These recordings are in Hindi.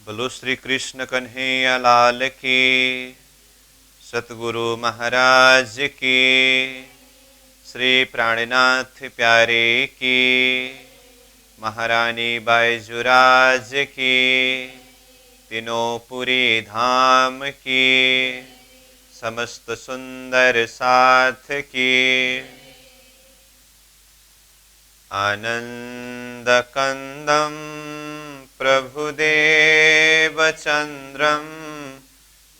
बोलो श्री कृष्ण कन्हैया लाल की, सतगुरु महाराज की, श्री प्राणनाथ प्यारे की, महारानी बाईजुराज की, तीनों पुरी धाम की, समस्त सुंदर साथ की। आनंद कंदम प्रभुदेव चंद्रम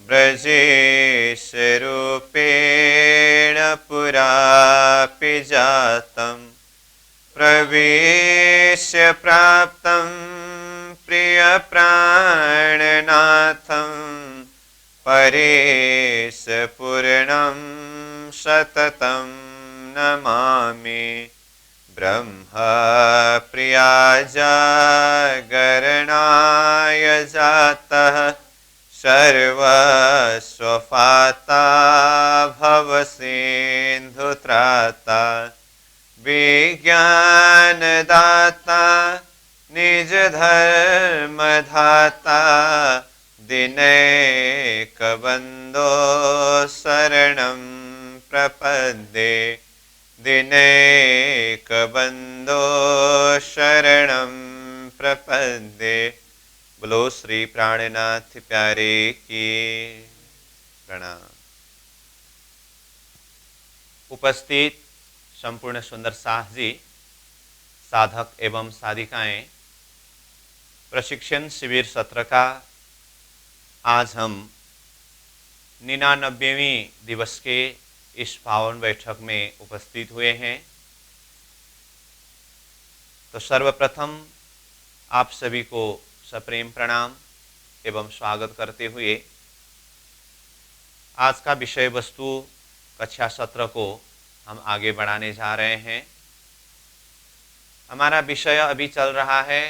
ब्रजेश रूपेण पुरापि जातं प्रवेश्य प्राप्तं प्रिय प्राणनाथं परेश पूर्णं सततं नमामि। ब्रह्म प्रिया जागरणाय जातः सर्वस्वपाता भवसिन्धुत्राता विज्ञानदाता निजधर्मधाता दिनैकबन्धो शरणं प्रपद्ये दिनैकबन्धो शरणं प्रपद्ये। बोलो श्री प्राणनाथ प्यारे की प्रणाम। उपस्थित संपूर्ण सुंदर साथ जी, साधक एवं साधिकाएं, प्रशिक्षण शिविर सत्र का आज हम 99वीं दिवस के इस पावन बैठक में उपस्थित हुए हैं। तो सर्वप्रथम आप सभी को सप्रेम प्रणाम एवं स्वागत करते हुए आज का विषय वस्तु कक्षा सत्र को हम आगे बढ़ाने जा रहे हैं। हमारा विषय अभी चल रहा है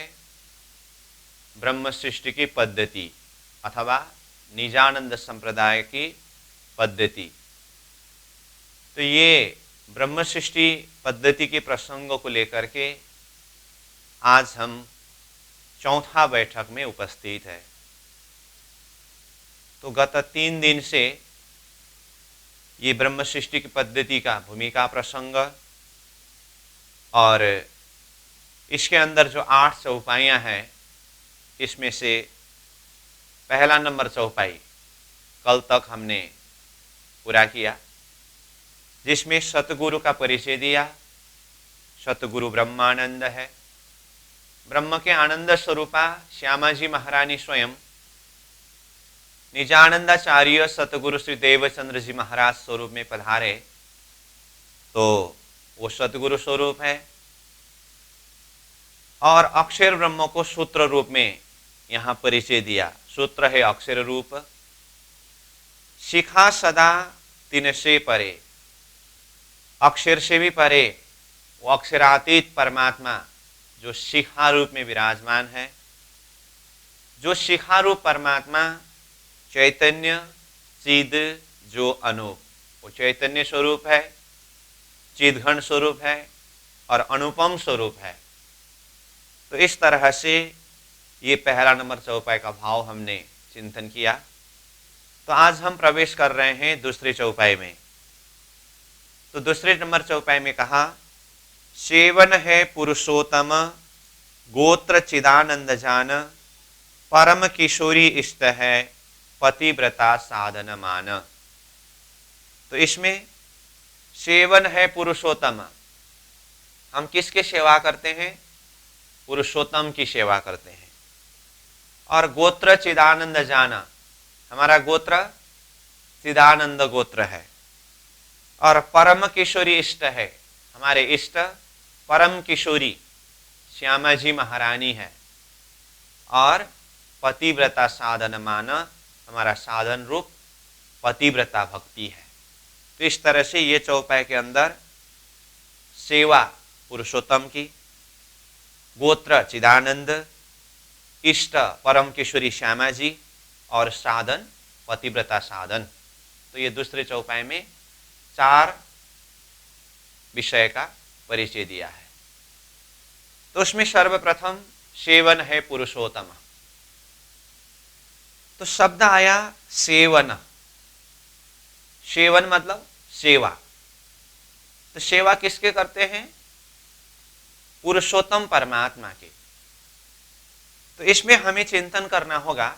ब्रह्म सृष्टि की पद्धति अथवा निजानंद संप्रदाय की पद्धति। तो ये ब्रह्म सृष्टि पद्धति के प्रसंगों को लेकर के आज हम चौथा बैठक में उपस्थित है। तो गत 3 दिन से ये ब्रह्म सृष्टि की पद्धति का भूमिका प्रसंग और इसके अंदर जो 8 चौपाइयाँ हैं, इसमें से पहला नंबर चौपाई कल तक हमने पूरा किया, जिसमें सतगुरु का परिचय दिया। सतगुरु ब्रह्मानंद है। ब्रह्म के आनंद स्वरूपा श्यामा जी महारानी स्वयं निजानंदाचार्य सतगुरु श्री देवचंद्र जी महाराज स्वरूप में पधारे, तो वो सतगुरु स्वरूप है। और अक्षर ब्रह्म को सूत्र रूप में यहाँ परिचय दिया। सूत्र है अक्षर रूप। शिखा सदा तीन से परे, अक्षर से भी परे वो अक्षरातीत परमात्मा जो शिखा रूप में विराजमान है। जो शिखा रूप परमात्मा चैतन्य चिद जो अनूप, वो चैतन्य स्वरूप है, चिदघन स्वरूप है और अनुपम स्वरूप है। तो इस तरह से ये पहला नंबर चौपाई का भाव हमने चिंतन किया। तो आज हम प्रवेश कर रहे हैं दूसरी चौपाई में। तो दूसरे नंबर चौपाई में कहा, सेवन है पुरुषोत्तम गोत्र चिदानंद जान, परम किशोरी इष्ट है पतिव्रता साधन मान। तो इसमें सेवन है पुरुषोत्तम, हम किसके सेवा करते हैं? पुरुषोत्तम की सेवा करते हैं। और गोत्र चिदानंद जाना, हमारा गोत्र चिदानंद गोत्र है। और परम किशोरी इष्ट है, हमारे इष्ट परम किशोरी श्यामा जी महारानी है। और पतिव्रता साधन मान, हमारा साधन रूप पतिव्रता भक्ति है। तो इस तरह से ये चौपाई के अंदर सेवा पुरुषोत्तम की, गोत्र चिदानंद, इष्ट परम किशोरी श्यामा जी और साधन पतिव्रता साधन। तो ये दूसरे चौपाई में 4 विषय का परिचय दिया है। तो उसमें सर्वप्रथम सेवन है पुरुषोत्तम। तो शब्द आया सेवन। सेवन मतलब सेवा। तो सेवा किसके करते हैं? पुरुषोत्तम परमात्मा के। तो इसमें हमें चिंतन करना होगा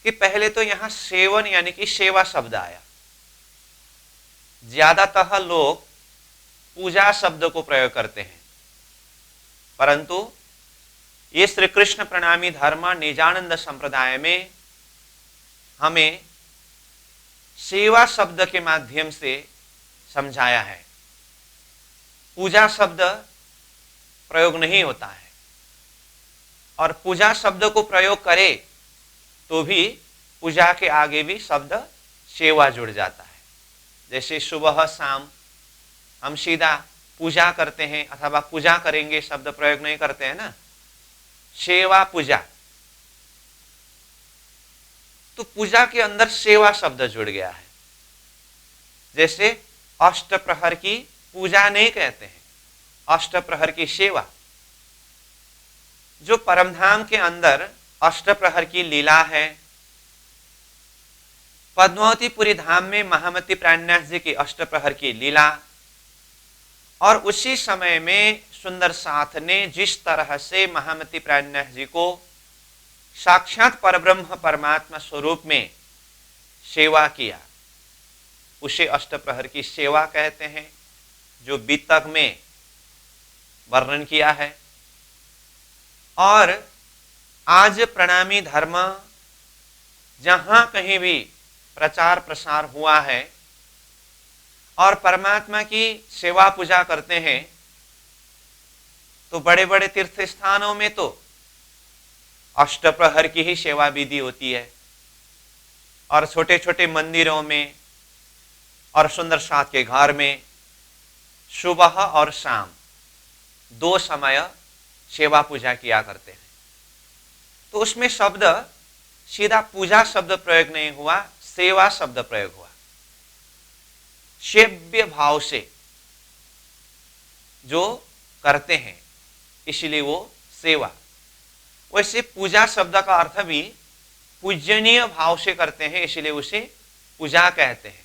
कि पहले तो यहां सेवन यानी कि सेवा शब्द आया। ज्यादातर लोग पूजा शब्द को प्रयोग करते हैं, परंतु ये श्री कृष्ण प्रणामी धर्म निजानंद संप्रदाय में हमें सेवा शब्द के माध्यम से समझाया है। पूजा शब्द प्रयोग नहीं होता है, और पूजा शब्द को प्रयोग करे तो भी पूजा के आगे भी शब्द सेवा जुड़ जाता है। जैसे सुबह शाम हम सीधा पूजा करते हैं अथवा पूजा करेंगे शब्द प्रयोग नहीं करते हैं ना, सेवा पूजा। तो पूजा के अंदर सेवा शब्द जुड़ गया है। जैसे अष्ट प्रहर की पूजा नहीं कहते हैं, अष्ट प्रहर की सेवा। जो परमधाम के अंदर अष्ट प्रहर की लीला है, पद्मावतीपुरी धाम में महामती प्राणनाथ जी की अष्ट प्रहर की लीला, और उसी समय में सुंदर साथ ने जिस तरह से महामती प्राणनाथ जी को साक्षात परब्रह्म परमात्मा स्वरूप में सेवा किया, उसे अष्टप्रहर की सेवा कहते हैं, जो बीतक में वर्णन किया है। और आज प्रणामी धर्म जहां कहीं भी प्रचार प्रसार हुआ है और परमात्मा की सेवा पूजा करते हैं, तो बड़े बड़े तीर्थ स्थानों में तो अष्टप्रहर की ही सेवा विधि होती है, और छोटे छोटे मंदिरों में और सुंदर साथ के घर में सुबह और शाम 2 समय सेवा पूजा किया करते हैं। तो उसमें शब्द सीधा पूजा शब्द प्रयोग नहीं हुआ, सेवा शब्द प्रयोग हुआ। सेव्य भाव से जो करते हैं इसलिए वो सेवा। वैसे पूजा शब्द का अर्थ भी पूजनीय भाव से करते हैं, इसलिए उसे पूजा कहते हैं।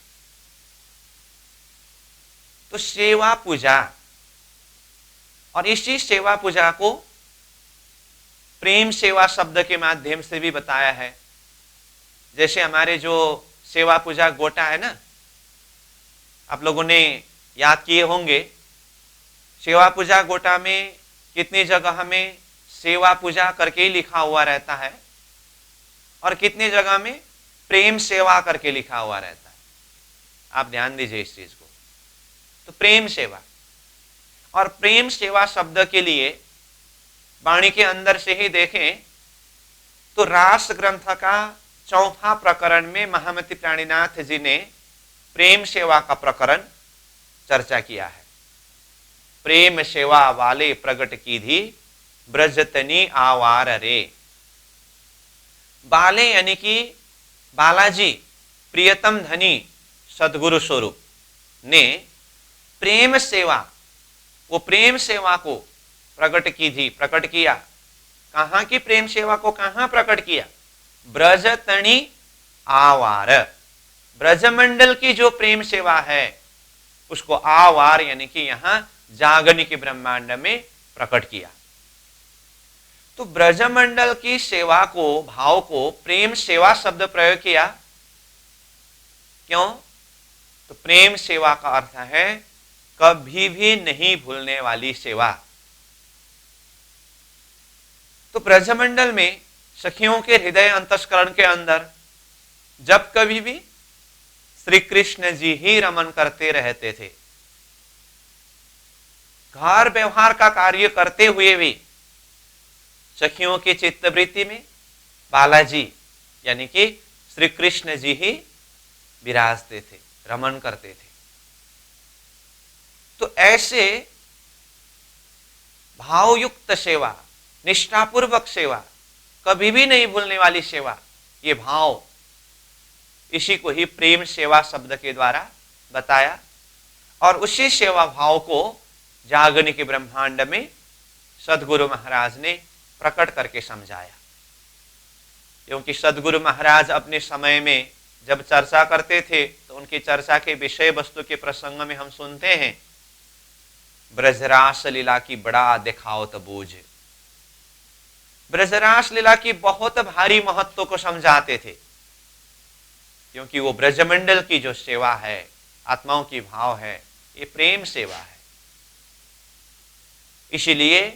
तो सेवा पूजा, और इसी सेवा पूजा को प्रेम सेवा शब्द के माध्यम से भी बताया है। जैसे हमारे जो सेवा पूजा गोटा है ना, आप लोगों ने याद किए होंगे, सेवा पूजा गोटा में कितनी जगह हमें सेवा पूजा करके ही लिखा हुआ रहता है, और कितनी जगह में प्रेम सेवा करके लिखा हुआ रहता है। आप ध्यान दीजिए इस चीज को। तो प्रेम सेवा, और प्रेम सेवा शब्द के लिए वाणी के अंदर से ही देखें तो रास ग्रंथ का 4वां प्रकरण में महामती प्राणीनाथ जी ने प्रेम सेवा का प्रकरण चर्चा किया है। प्रेम सेवा वाले प्रगट की धी ब्रजतनी आवार रे। बाले यानी कि बालाजी प्रियतम धनी सदगुरु स्वरूप ने प्रेम सेवा, वो प्रेम सेवा को प्रकट की थी, प्रकट किया। कहां की प्रेम सेवा को कहां प्रकट किया? ब्रजतनी आवार, ब्रजमंडल की जो प्रेम सेवा है उसको आवार यानी कि यहां जागनी के ब्रह्मांड में प्रकट किया। तो ब्रजमंडल की सेवा को, भाव को प्रेम सेवा शब्द प्रयोग किया। क्यों? तो प्रेम सेवा का अर्थ है कभी भी नहीं भूलने वाली सेवा। तो ब्रजमंडल में सखियों के हृदय अंतस्करण के अंदर जब कभी भी श्री कृष्ण जी ही रमन करते रहते थे। घर व्यवहार का कार्य करते हुए भी सखियों की चित्तवृत्ति में बालाजी यानी कि श्री कृष्ण जी ही विराजते थे, रमन करते थे। तो ऐसे भावयुक्त सेवा, निष्ठापूर्वक सेवा, कभी भी नहीं भूलने वाली सेवा, ये भाव, इसी को ही प्रेम सेवा शब्द के द्वारा बताया। और उसी सेवा भाव को जागनी के ब्रह्मांड में सदगुरु महाराज ने प्रकट करके समझाया। क्योंकि सदगुरु महाराज अपने समय में जब चर्चा करते थे तो उनकी चर्चा के विषय वस्तु के प्रसंग में हम सुनते हैं, ब्रजरास लीला की बड़ा दिखाओ तबूझ। ब्रजरास लीला की बहुत भारी महत्व को समझाते थे, क्योंकि वो ब्रजमंडल की जो सेवा है, आत्माओं की भाव है, ये प्रेम सेवा है। इसीलिए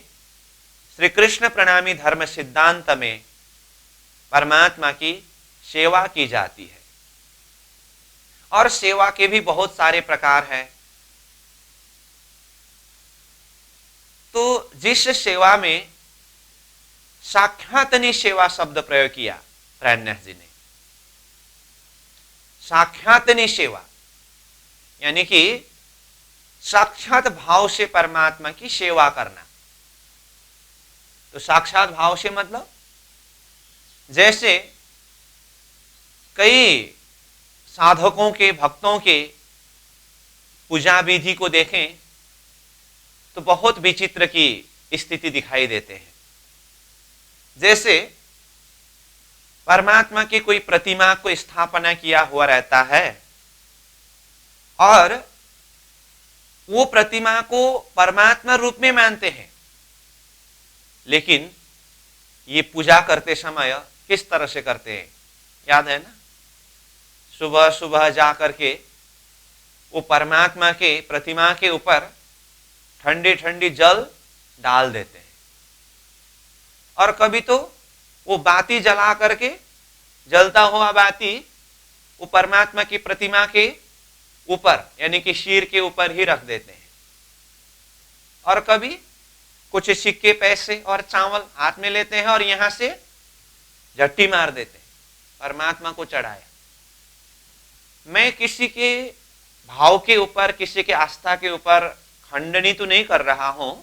श्री कृष्ण प्रणामी धर्म सिद्धांत में परमात्मा की सेवा की जाती है। और सेवा के भी बहुत सारे प्रकार हैं। तो जिस सेवा में साख्यातनी सेवा शब्द प्रयोग किया प्राणनाथ जी ने, साख्यातनी सेवा यानी कि साक्षात भाव से परमात्मा की सेवा करना। तो साक्षात भाव से मतलब जैसे कई साधकों के, भक्तों के पूजा विधि को देखें तो बहुत विचित्र की स्थिति दिखाई देते हैं। जैसे परमात्मा की कोई प्रतिमा को स्थापना किया हुआ रहता है और वो प्रतिमा को परमात्मा रूप में मानते हैं, लेकिन ये पूजा करते समय किस तरह से करते हैं याद है ना? सुबह सुबह जा करके वो परमात्मा के प्रतिमा के ऊपर ठंडी ठंडी जल डाल देते हैं, और कभी तो वो बाती जला करके, जलता हुआ बाती वो परमात्मा की प्रतिमा के ऊपर यानी कि शीर के ऊपर ही रख देते हैं, और कभी कुछ सिक्के, पैसे और चावल हाथ में लेते हैं और यहां से झट्टी मार देते हैं, परमात्मा को चढ़ाया। मैं किसी के भाव के ऊपर, किसी के आस्था के ऊपर खंडनी तो नहीं कर रहा हूं,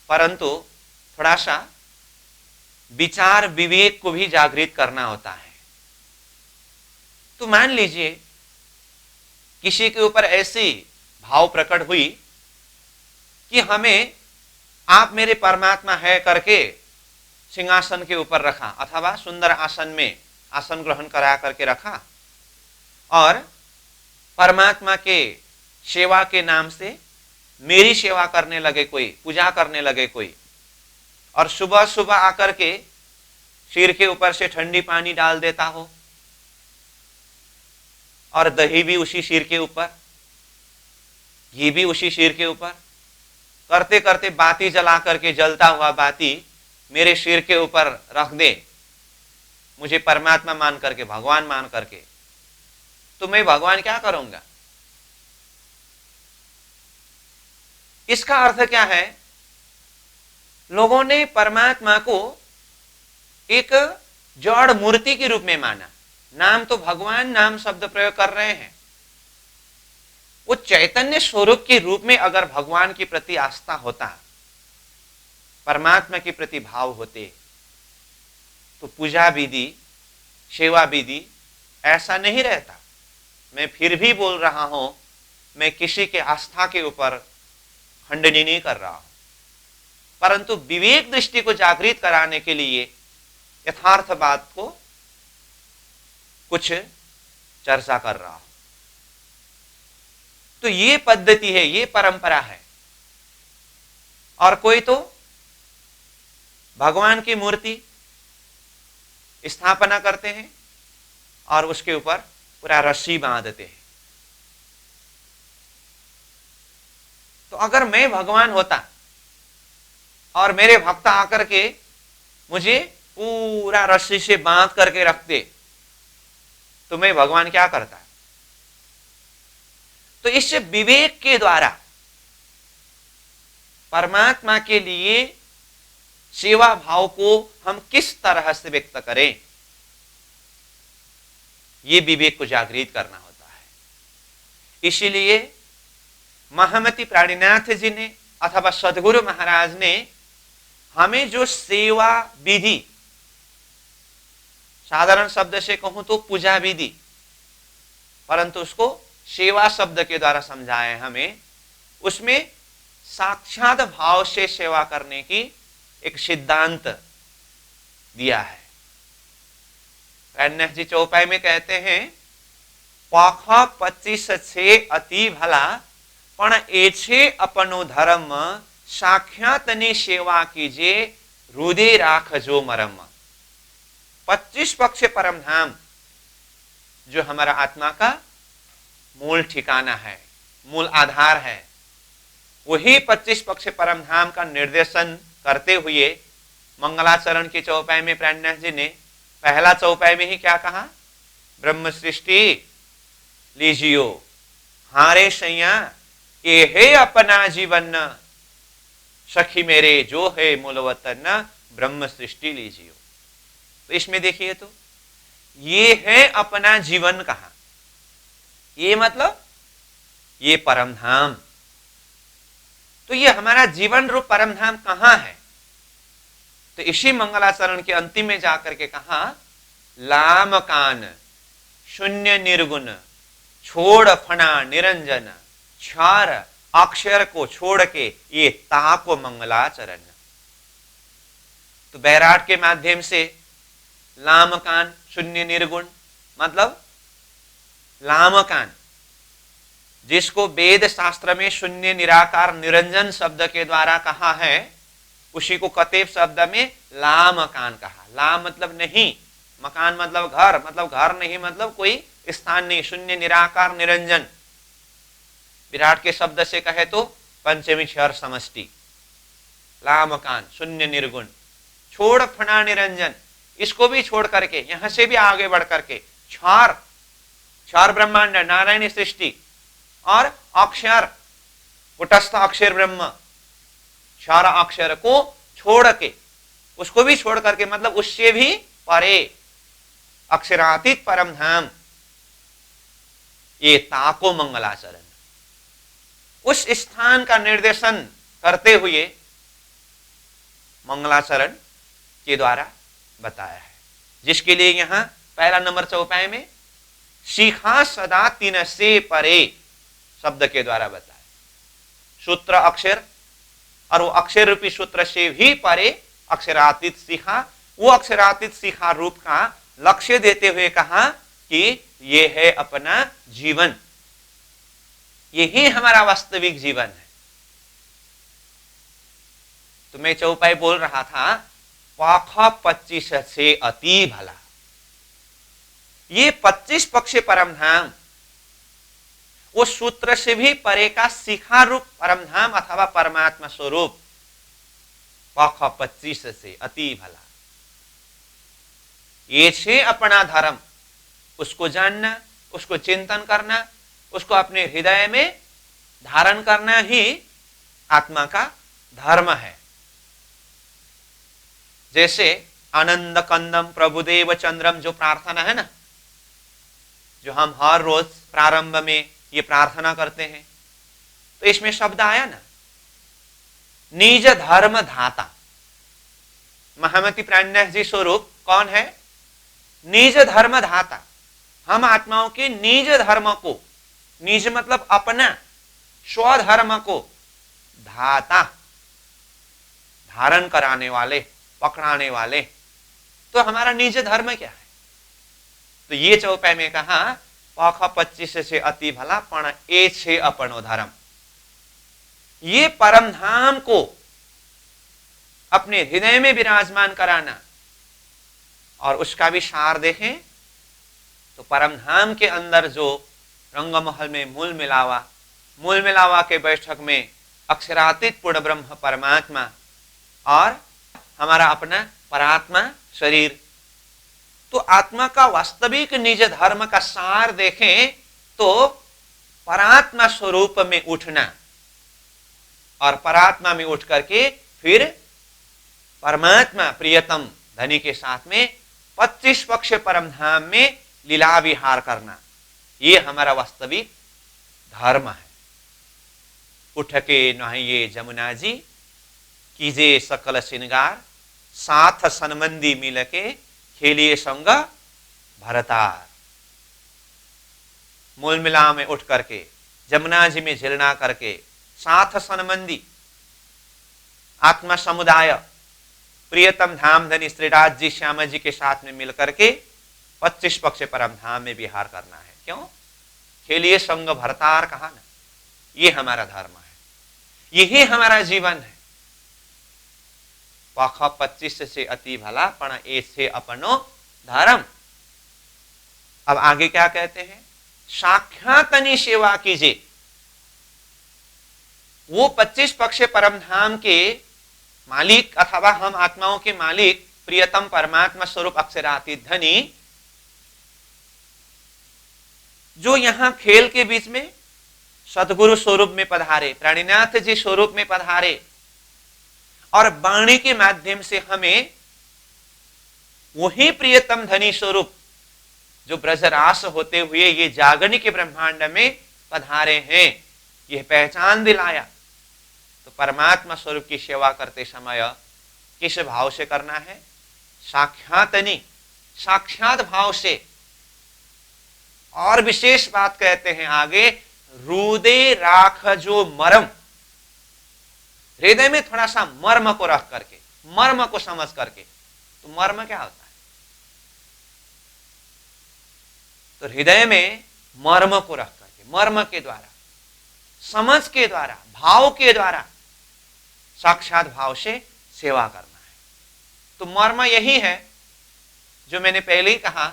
परंतु थोड़ा सा विचार विवेक को भी जागृत करना होता है। तो मान लीजिए किसी के ऊपर ऐसी भाव प्रकट हुई कि हमें आप मेरे परमात्मा है करके सिंहासन के ऊपर रखा, अथवा सुंदर आसन में आसन ग्रहण करा करके रखा, और परमात्मा के सेवा के नाम से मेरी सेवा करने लगे कोई, पूजा करने लगे कोई, और सुबह सुबह आकर के सिर के ऊपर से ठंडी पानी डाल देता हो, और दही भी उसी सिर के ऊपर, घी भी उसी सिर के ऊपर, करते करते बाती जला करके, जलता हुआ बाती मेरे सिर के ऊपर रख दे, मुझे परमात्मा मान करके, भगवान मान करके, तो मैं भगवान क्या करूंगा? इसका अर्थ क्या है? लोगों ने परमात्मा को एक जड़ मूर्ति के रूप में माना। नाम तो भगवान, नाम शब्द प्रयोग कर रहे हैं, वो चैतन्य स्वरूप के रूप में अगर भगवान के प्रति आस्था होता, परमात्मा के प्रति भाव होते, तो पूजा विधि, सेवा विधि ऐसा नहीं रहता। मैं फिर भी बोल रहा हूं, मैं किसी के आस्था के ऊपर खंडनी नहीं कर रहा हूं, परंतु विवेक दृष्टि को जागृत कराने के लिए यथार्थ बात को कुछ चर्चा कर रहा हूं। तो ये पद्धति है, ये परंपरा है। और कोई तो भगवान की मूर्ति स्थापना करते हैं और उसके ऊपर पूरा रस्सी बांधते हैं। तो अगर मैं भगवान होता और मेरे भक्त आकर के मुझे पूरा रस्सी से बांध करके रखते, तो मैं भगवान क्या करता? तो इस विवेक के द्वारा परमात्मा के लिए सेवा भाव को हम किस तरह से व्यक्त करें, ये विवेक को जागृत करना होता है। इसीलिए महामती प्राणीनाथ जी ने अथवा सदगुरु महाराज ने हमें जो सेवा विधि, साधारण शब्द से कहूं तो पूजा विधि, परंतु उसको सेवा शब्द के द्वारा समझाए हमें, उसमें साक्षात भाव से सेवा करने की एक सिद्धांत दिया है। प्राणनाथ जी चौपाई में कहते हैं, पाख 25 छे अति भला पण एछे अपनो धर्म, साख्यातनी सेवा कीजिए हृदय राखजो मरम। 25 पक्ष परम धाम जो हमारा आत्मा का मूल ठिकाना है, मूल आधार है, वही 25 पक्ष परम धाम का निर्देशन करते हुए मंगलाचरण की चौपाई में प्राणनाथ जी ने पहला चौपाई में ही क्या कहा, ब्रह्म सृष्टि लीजियो हारे सैया ये है अपना जीवन, सखी मेरे जो है मूल वतन, ब्रह्म सृष्टि लीजियो। तो इसमें देखिए तो ये है अपना जीवन कहा, ये मतलब ये परम धाम। तो ये हमारा जीवन रूप परम धाम कहां है? तो इसी मंगलाचरण के अंतिम में जाकर के कहा, लाम कान शून्य निर्गुण छोड़ फना निरंजन, क्षार अक्षर को छोड़ के ये ताको मंगलाचरण। तो बैराट के माध्यम से लामकान शून्य निर्गुण मतलब लामकान, जिसको वेद शास्त्र में शून्य निराकार निरंजन शब्द के द्वारा कहा है, उसी को कतेव शब्द में लामकान कहा। लाम मतलब नहीं, मकान मतलब घर नहीं, मतलब कोई स्थान नहीं, शून्य निराकार निरंजन। विराट के शब्द से कहे तो पंचमी क्षर समष्टि, लामकान शून्य निर्गुण, छोड़ फना निरंजन, इसको भी छोड़ करके यहां से भी आगे बढ़ करके क्षार ब्रह्मांड नारायणी सृष्टि और अक्षर कुटस्थ अक्षर ब्रह्म, क्षार अक्षर को छोड़ के, उसको भी छोड़ करके मतलब उससे भी परे अक्षरातीत परम धाम, ये ताको मंगलाचरण, उस स्थान का निर्देशन करते हुए मंगलाचरण के द्वारा बताया है, जिसके लिए यहां पहला नंबर चौपाई में सीखा सदा तीन से परे शब्द के द्वारा बताया। सूत्र अक्षर और वो अक्षर रूपी सूत्र से भी परे अक्षरातीत सीखा, वो अक्षरातीत सीखा रूप का लक्ष्य देते हुए कहा कि ये है अपना जीवन, यही हमारा वास्तविक जीवन है। तो मैं चौपाई बोल रहा था, पाख 25 से अति भला, ये 25 पक्ष परम धाम वो सूत्र से भी परे का शिखा रूप परम धाम अथवा परमात्मा स्वरूप, पाख 25 से अति भला, ये छे अपना धर्म, उसको जानना, उसको चिंतन करना, उसको अपने हृदय में धारण करना ही आत्मा का धर्म है। जैसे आनंद कंदम प्रभुदेव चंद्रम जो प्रार्थना है ना, जो हम हर रोज प्रारंभ में ये प्रार्थना करते हैं, तो इसमें शब्द आया ना, निज धर्म धाता। महामती प्राणनाथ जी स्वरूप कौन है? निज धर्म धाता। हम आत्माओं के निज धर्म को, निज मतलब अपना, स्वधर्म को धाता, धारण कराने वाले, पकड़ाने वाले। तो हमारा निज धर्म क्या है? तो ये चौपाई में कहा, पाख 25 से अति भला पण ए छे अपनो धर्म। ये परम धाम को अपने हृदय में विराजमान कराना, और उसका भी सार देखें तो परम धाम के अंदर जो रंगमहल में मूल मिलावा के बैठक में अक्षरातीत पूर्ण ब्रह्म परमात्मा और हमारा अपना परात्मा शरीर, तो आत्मा का वास्तविक निज धर्म का सार देखें तो परात्मा स्वरूप में उठना, और परात्मा में उठ करके फिर परमात्मा प्रियतम धनी के साथ में 25 पक्ष परम धाम में लीला विहार करना, ये हमारा वास्तविक धर्म है। उठ के नहाइए जमुना जी, कीजिए सकल श्रृंगार, साथ सनमंदी मिल के खेलिए संग भरतार। मूल मिला में उठ करके जमुना जी में झिलना करके साथ सनमंदी आत्मा समुदाय प्रियतम धाम धनी श्रीराज जी श्यामा जी के साथ में मिलकर के 25 पक्ष परम धाम में विहार करना है। क्यों? खेलिए संग भरतार कहा ना, ये हमारा धर्म है, यही हमारा जीवन है। पख 25 से अति भला पण ऐसे अपनो धर्म। अब आगे क्या कहते हैं? साख्यातनी सेवा कीजिए। वो 25 पक्ष परम धाम के मालिक अथवा हम आत्माओं के मालिक प्रियतम परमात्मा स्वरूप अक्षरातीत धनी, जो यहां खेल के बीच में सदगुरु स्वरूप में पधारे, प्राणीनाथ जी स्वरूप में पधारे और वाणी के माध्यम से हमें वही प्रियतम धनी स्वरूप जो ब्रजरास होते हुए ये जागरण के ब्रह्मांड में पधारे हैं, यह पहचान दिलाया। तो परमात्मा स्वरूप की सेवा करते समय किस भाव से करना है? साख्यातनी, साक्षात भाव से। और विशेष बात कहते हैं आगे, हृदय राख जो मर्म, हृदय में थोड़ा सा मर्म को रख करके, मर्म को समझ करके। तो मर्म क्या होता है? तो हृदय में मर्म को रख करके, मर्म के द्वारा, समझ के द्वारा, भाव के द्वारा, साक्षात भाव से सेवा करना है। तो मर्म यही है जो मैंने पहले ही कहा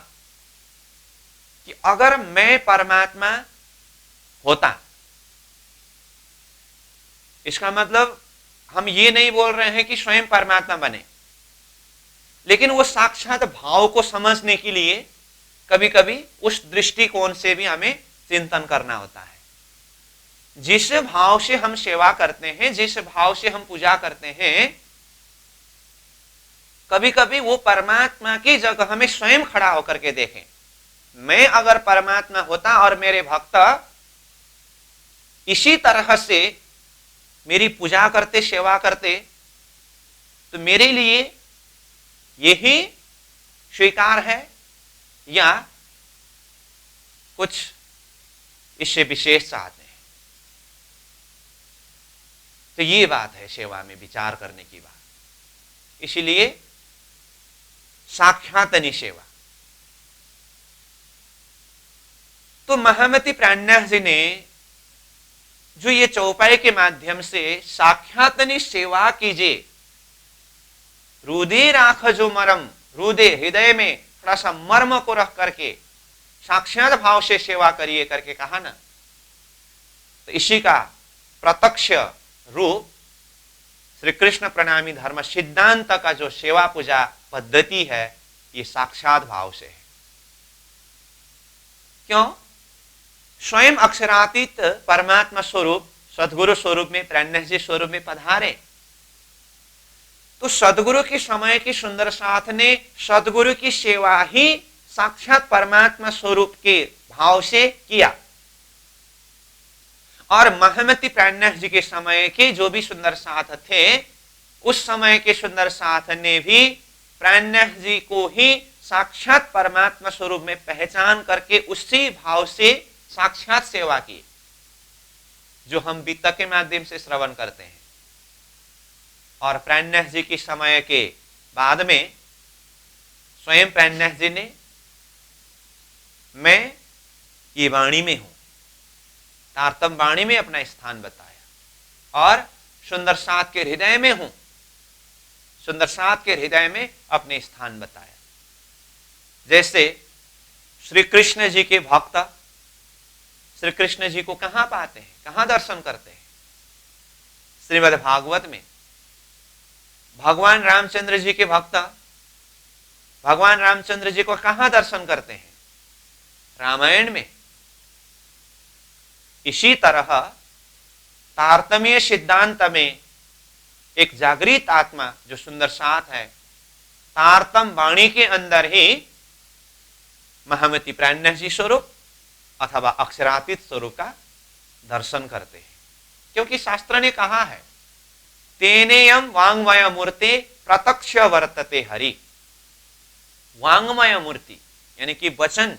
कि अगर मैं परमात्मा होता, इसका मतलब हम ये नहीं बोल रहे हैं कि स्वयं परमात्मा बने, लेकिन वो साक्षात भाव को समझने के लिए कभी कभी उस दृष्टिकोण से भी हमें चिंतन करना होता है। जिस भाव से हम सेवा करते हैं, जिस भाव से हम पूजा करते हैं, कभी कभी वो परमात्मा की जगह हमें स्वयं खड़ा होकर के देखें। मैं अगर परमात्मा होता और मेरे भक्त इसी तरह से मेरी पूजा करते, सेवा करते, तो मेरे लिए यही स्वीकार है या कुछ इससे विशेष चाहते हैं। तो ये बात है सेवा में विचार करने की बात। इसीलिए साख्यातनी सेवा। तो महामती प्राणनाथ जी ने जो ये चौपाई के माध्यम से साख्यातनी सेवा कीजिए, हृदय राख जो मर्म, हृदय में थोड़ा सा मर्म को रख करके साक्षात भाव से सेवा करिए करके कहा ना, तो इसी का प्रत्यक्ष रूप श्री कृष्ण प्रणामी धर्म सिद्धांत का जो सेवा पूजा पद्धति है, ये साक्षात भाव से है। क्यों? स्वयं अक्षरातीत परमात्मा स्वरूप सदगुरु स्वरूप में, प्राणनाथ जी स्वरूप में पधारे। तो सदगुरु के समय की सुंदर साथ ने सदगुरु की सेवा ही साक्षात परमात्मा स्वरूप के भाव से किया। और महामती प्राणनाथ जी के समय के जो भी सुंदर साथ थे, उस समय के सुंदर साथ ने भी प्राणनाथ जी को ही साक्षात परमात्मा स्वरूप में पहचान करके उसी भाव से साक्षात सेवा की, जो हम वित्त के माध्यम से श्रवण करते हैं। और प्राणनाथ जी के समय के बाद में स्वयं प्राणनाथ जी ने, मैं ये वाणी में हूं, तारतम वाणी में अपना स्थान बताया, और सुंदर साथ के हृदय में हूं, सुंदर साथ के हृदय में अपने स्थान बताया। जैसे श्री कृष्ण जी के भक्त श्री कृष्ण जी को कहां पाते हैं, कहां दर्शन करते हैं? श्रीमद् भागवत में। भगवान रामचंद्र जी के भक्त भगवान रामचंद्र जी को कहां दर्शन करते हैं? रामायण में। इसी तरह तारतम्य सिद्धांत में एक जागृत आत्मा जो सुंदर साथ है, तारतम वाणी के अंदर ही महामती प्राणनाथ जी स्वरूप अथवा अक्षरातीत स्वरूप का दर्शन करते हैं। क्योंकि शास्त्र ने कहा है, तेनेयम वांगमय मूर्ति प्रत्यक्ष वर्तते हरि। वांगमय मूर्ति यानी कि वचन,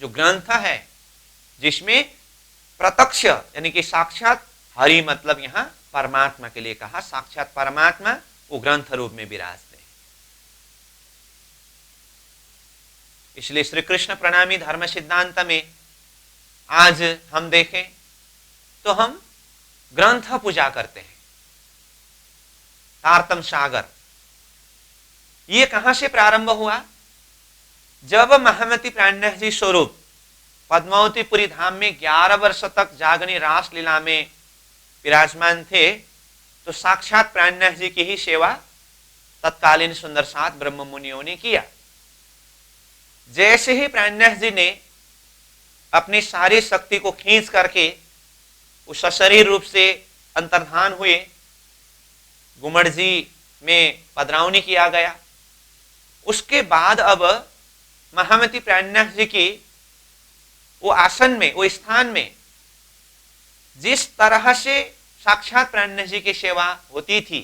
जो ग्रंथ है जिसमें प्रत्यक्ष यानी कि साक्षात, हरि मतलब यहां परमात्मा के लिए कहा, साक्षात परमात्मा वो ग्रंथ रूप में विराजते हैं। इसलिए श्री कृष्ण प्रणामी धर्म सिद्धांत में आज हम देखें तो हम ग्रंथ पूजा करते हैं। तारतम सागर ये कहां से प्रारंभ हुआ? जब महामती प्राणनाथ जी स्वरूप पद्मावतीपुरी धाम में 11 वर्ष तक जागनी रास लीला में विराजमान थे, तो साक्षात प्राणनाथ जी की ही सेवा तत्कालीन सुंदर सात ब्रह्म मुनियों ने किया। जैसे ही प्राणनाथ जी ने अपनी सारी शक्ति को खींच करके उस सशरीर रूप से अंतर्धान हुए, गुमड़ जी में पधरावनी किया गया। उसके बाद अब महामती प्राणनाथ जी की वो आसन में, वो स्थान में जिस तरह से साक्षात प्राणनाथ जी की सेवा होती थी,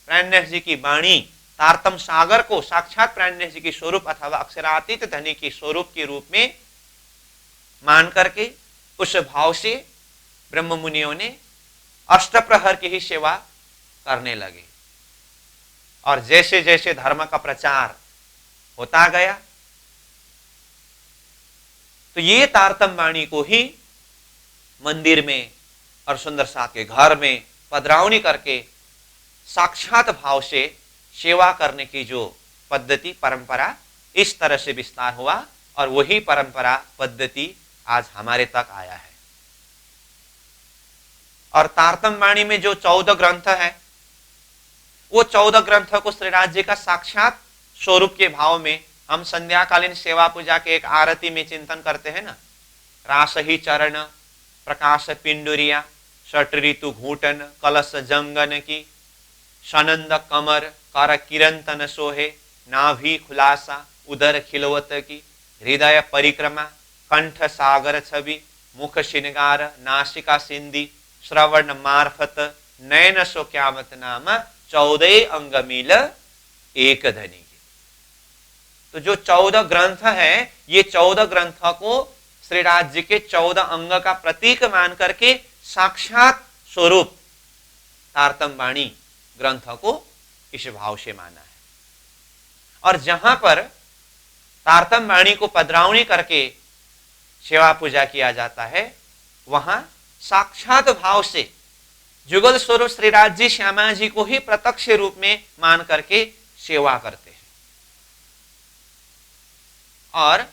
प्राणनाथ जी की वाणी तारतम सागर को साक्षात प्राणनाथ जी की स्वरूप अथवा अक्षरातीत धनी की स्वरूप के रूप में मान करके उस भाव से ब्रह्म मुनियों ने अष्टप्रहर की ही सेवा करने लगे। और जैसे जैसे धर्म का प्रचार होता गया, तो ये तारतम वाणी को ही मंदिर में और सुंदर साथ के घर में पधरावनी करके साक्षात भाव से सेवा करने की जो पद्धति परंपरा इस तरह से विस्तार हुआ, और वही परंपरा पद्धति आज हमारे तक आया है। और तारतम वाणी में जो 14 ग्रंथ है, वो 14 ग्रंथ को श्रीनाथ जी का साक्षात स्वरूप के भाव में हम संध्याकालीन सेवा पूजा के एक आरती में चिंतन करते हैं ना। रास ही चरण, प्रकाश पिंडुरिया, षट ऋतु घूटन, कलश जंगन की, सनंद कमर, कर किरंतन सोहे, नाभि खुलासा, उदर खिलवत की, हृदय परिक्रमा, कंठ सागर छवि, मुख श्रृंगार, नासिका सिंधी, श्रवण मार्फत, नयन शोक्यामत नाम 14 अंग मिल एक धनी। तो जो 14 ग्रंथ है, ये 14 ग्रंथ को श्री राज्य के 14 अंग का प्रतीक मान करके साक्षात स्वरूप तारतम वाणी ग्रंथ को इस भाव से माना है। और जहां पर तारतम वाणी को पधरावनी करके सेवा पूजा किया जाता है, वहां साक्षात भाव से जुगल स्वरूप श्रीराज जी श्यामा जी को ही प्रत्यक्ष रूप में मान करके सेवा करते हैं। और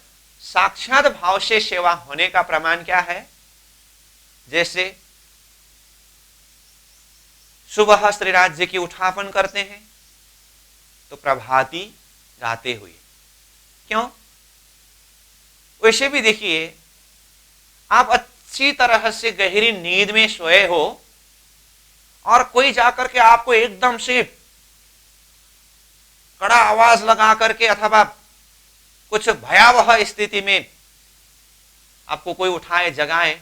साक्षात भाव से सेवा होने का प्रमाण क्या है? जैसे सुबह श्रीराज जी की उठापन करते हैं तो प्रभाती गाते हुए, क्यों? वैसे भी देखिए, आप अच्छी तरह से गहरी नींद में सोए हो और कोई जाकर के आपको एकदम से कड़ा आवाज लगा करके अथवा कुछ भयावह स्थिति में आपको कोई उठाए जगाए,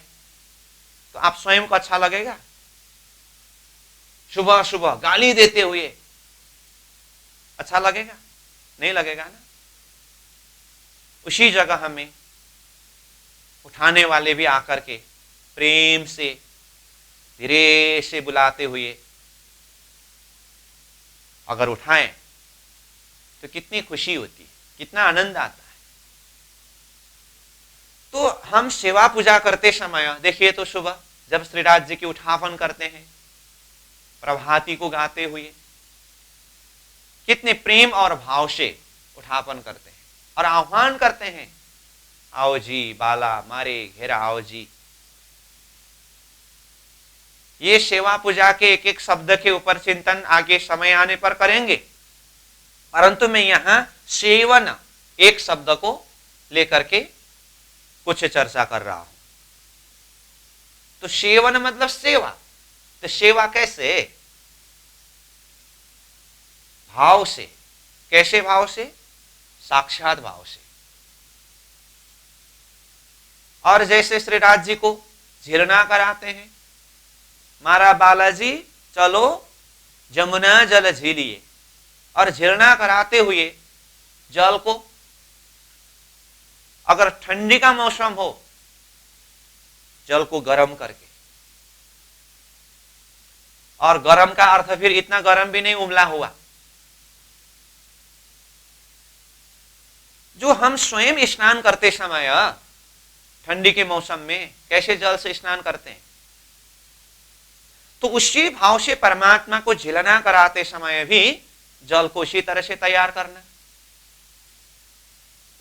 तो आप स्वयं को अच्छा लगेगा? सुबह सुबह गाली देते हुए अच्छा लगेगा? नहीं लगेगा ना। उसी जगह हमें उठाने वाले भी आकर के प्रेम से धीरे से बुलाते हुए अगर उठाएं तो कितनी खुशी होती है, कितना आनंद आता है। तो हम सेवा पूजा करते समय देखिए, तो सुबह जब श्रीराज जी की उठापन करते हैं प्रभाती को गाते हुए, कितने प्रेम और भाव से उठापन करते हैं और आह्वान करते हैं, आओ जी बाला मारे घेरा आओ जी। ये सेवा पूजा के एक एक शब्द के ऊपर चिंतन आगे समय आने पर करेंगे, परंतु मैं यहां सेवन एक शब्द को लेकर के कुछ चर्चा कर रहा हूं। तो सेवन मतलब सेवा। तो सेवा कैसे? भाव से। कैसे भाव से? साक्षात भाव से। और जैसे श्रीराज जी को झिरना कराते हैं, मारा बालाजी चलो जमुना जल झीलिए, और झिरना कराते हुए जल को अगर ठंडी का मौसम हो, जल को गर्म करके, और गर्म का अर्थ फिर इतना गर्म भी नहीं उबला हुआ, जो हम स्वयं स्नान करते समय ठंडी के मौसम में कैसे जल से स्नान करते हैं, तो उसी भाव से परमात्मा को झिलना कराते समय भी जल को उसी तरह से तैयार करना।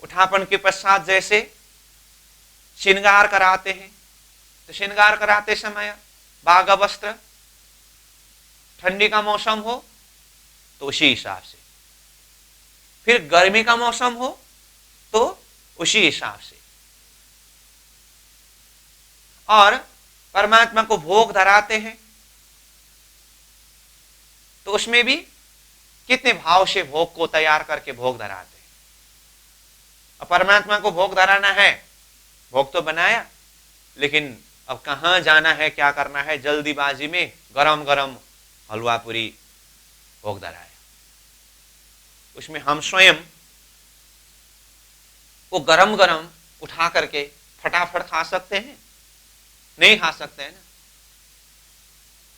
उठापन के पश्चात जैसे श्रृंगार कराते हैं, तो श्रृंगार कराते समय बाघ वस्त्र, ठंडी का मौसम हो तो उसी हिसाब से, फिर गर्मी का मौसम हो तो उसी हिसाब से, और परमात्मा को भोग धराते हैं तो उसमें भी कितने भाव से भोग को तैयार करके भोग धराते हैं। अब परमात्मा को भोग धराना है, भोग तो बनाया, लेकिन अब कहां जाना है, क्या करना है, जल्दीबाजी में गरम गरम हलवा पूरी भोग धराया। उसमें हम स्वयं वो गरम गरम उठा करके फटाफट खा सकते हैं? नहीं खा सकते हैं ना।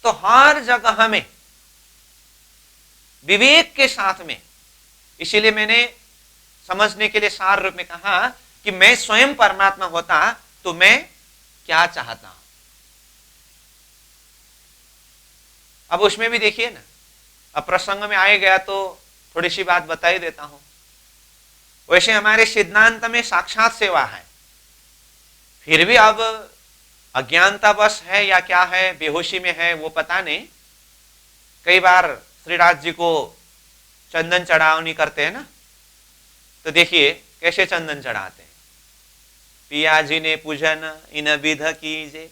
तो हर जगह हमें विवेक के साथ में, इसीलिए मैंने समझने के लिए सार रूप में कहा कि मैं स्वयं परमात्मा होता तो मैं क्या चाहता हूं। अब उसमें भी देखिए ना, अब प्रसंग में आए गया तो थोड़ी सी बात बता ही देता हूं। वैसे हमारे सिद्धांत में साक्षात सेवा है, फिर भी अब अज्ञानतावश है या क्या है, बेहोशी में है वो पता नहीं। कई बार श्रीराज जी को चंदन चढ़ावनी करते हैं ना, तो देखिए कैसे चंदन चढ़ाते हैं। पिया जी ने पूजन इन विध कीजे,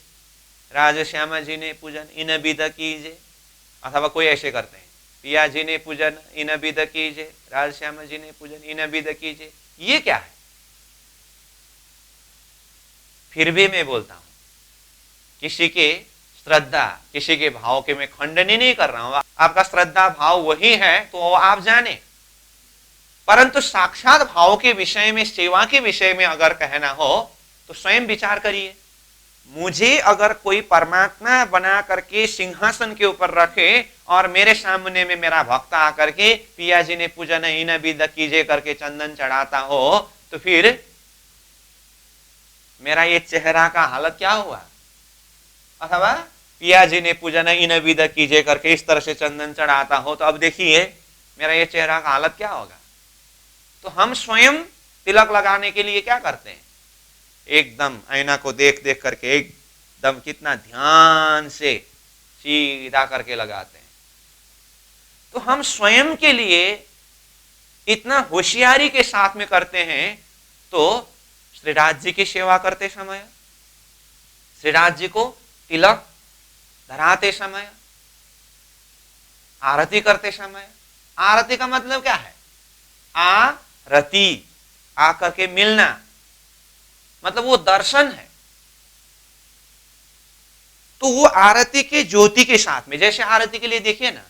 राजश्यामा जी ने पूजन इन विध कीजे, अथवा कोई ऐसे करते हैं, पिया जी ने पूजन इन विध कीजे, राजश्यामा जी ने पूजन इन विध कीजे। ये क्या है? फिर भी मैं बोलता हूं, किसी के श्रद्धा, किसी के भाव के मैं खंडन ही नहीं कर रहा हूं। आपका श्रद्धा भाव वही है तो आप जाने, परंतु साक्षात भाव के विषय में, सेवा के विषय में अगर कहना हो तो स्वयं विचार करिए। मुझे अगर कोई परमात्मा बना करके सिंहासन के ऊपर रखे और मेरे सामने में मेरा भक्त आकर के पिया जी ने पूजन इन विध कीजिए करके चंदन चढ़ाता हो, तो फिर मेरा ये चेहरा का हालत क्या हुआ? अथवा पिया जी ने पूजन इन विध कीजिए करके इस तरह से चंदन चढ़ाता हो, तो अब देखिए मेरा ये चेहरा का हालत क्या होगा। तो हम स्वयं तिलक लगाने के लिए क्या करते हैं, एकदम आईना को देख देख करके एकदम कितना ध्यान से सीधा करके लगाते हैं। तो हम स्वयं के लिए इतना होशियारी के साथ में करते हैं। तो श्रीराज जी की सेवा करते समय, श्रीराज जी को तिलक धराते समय, आरती करते समय, आरती का मतलब क्या है? आरती, आकर के मिलना, मतलब वो दर्शन है। तो वो आरती के ज्योति के साथ में, जैसे आरती के लिए देखिए ना,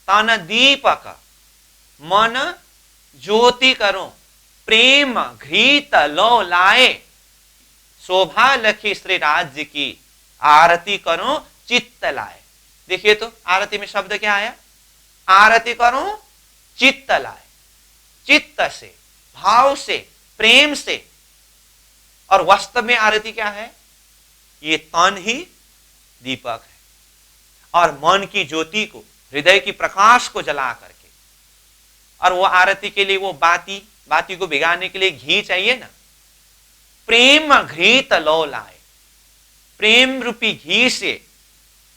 तन दीपक मन ज्योति करो, प्रेम घृत लो लाए, शोभा लखी श्रीराज जी की आरती करो चित्त लाए। देखिए तो आरती में शब्द क्या आया? आरती करो चित्त लाए, चित्त से, भाव से, प्रेम से। और वास्तव में आरती क्या है? ये तन ही दीपक है, और मन की ज्योति को, हृदय की प्रकाश को जला करके, और वो आरती के लिए वो बाती को भिगाने के लिए घी चाहिए ना, प्रेम घृत लो लाए, प्रेम रूपी घी से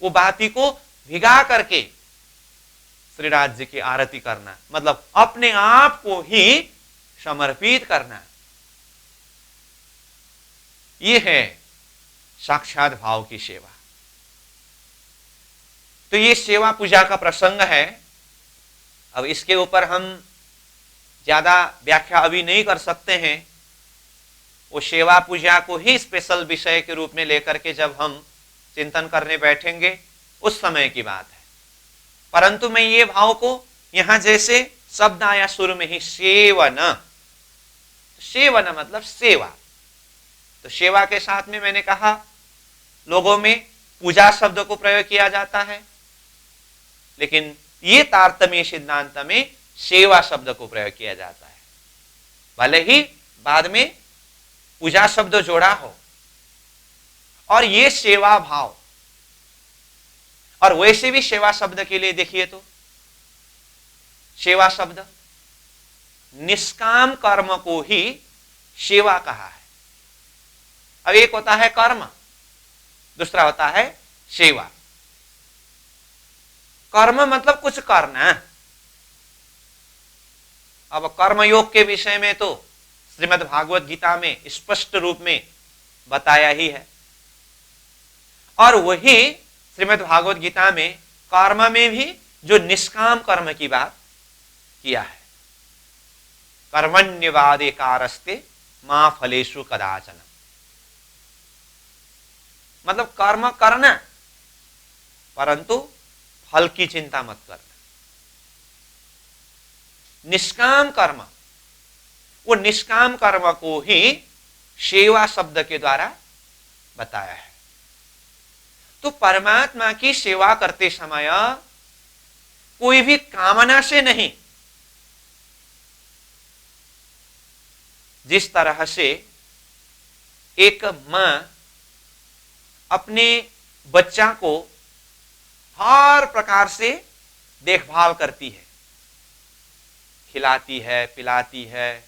वो बाती को भिगा करके श्रीराज जी की आरती करना, मतलब अपने आप को ही समर्पित करना। ये है साक्षात भाव की सेवा। तो ये सेवा पूजा का प्रसंग है। अब इसके ऊपर हम ज्यादा व्याख्या अभी नहीं कर सकते हैं। वो सेवा पूजा को ही स्पेशल विषय के रूप में लेकर के जब हम चिंतन करने बैठेंगे उस समय की बात है। परंतु मैं ये भाव को यहां जैसे शब्द आया शुरू में ही, सेवन, सेवन मतलब सेवा। तो सेवा के साथ में मैंने कहा लोगों में पूजा शब्द को प्रयोग किया जाता है, लेकिन ये तारतम्य सिद्धांत में सेवा शब्द को प्रयोग किया जाता है। भले ही बाद में पूजा शब्द जोड़ा हो। और ये सेवा भाव, और वैसे भी सेवा शब्द के लिए देखिए तो सेवा शब्द निष्काम कर्म को ही सेवा कहा है। अब एक होता है कर्म, दूसरा होता है सेवा। कर्म मतलब कुछ करना। अब कर्मयोग के विषय में तो श्रीमद् भागवत गीता में स्पष्ट रूप में बताया ही है, और वही श्रीमद् भागवत गीता में कर्म में भी जो निष्काम कर्म की बात किया है, कर्मण्यवादे कारस्ते मां फलेषु कदाचन, मतलब कर्म करना परंतु फल की चिंता मत करना। निष्काम कर्म, वो निष्काम कर्म को ही सेवा शब्द के द्वारा बताया है। तो परमात्मा की सेवा करते समय कोई भी कामना से नहीं, जिस तरह से एक मां अपने बच्चा को हर प्रकार से देखभाल करती है, खिलाती है, पिलाती है,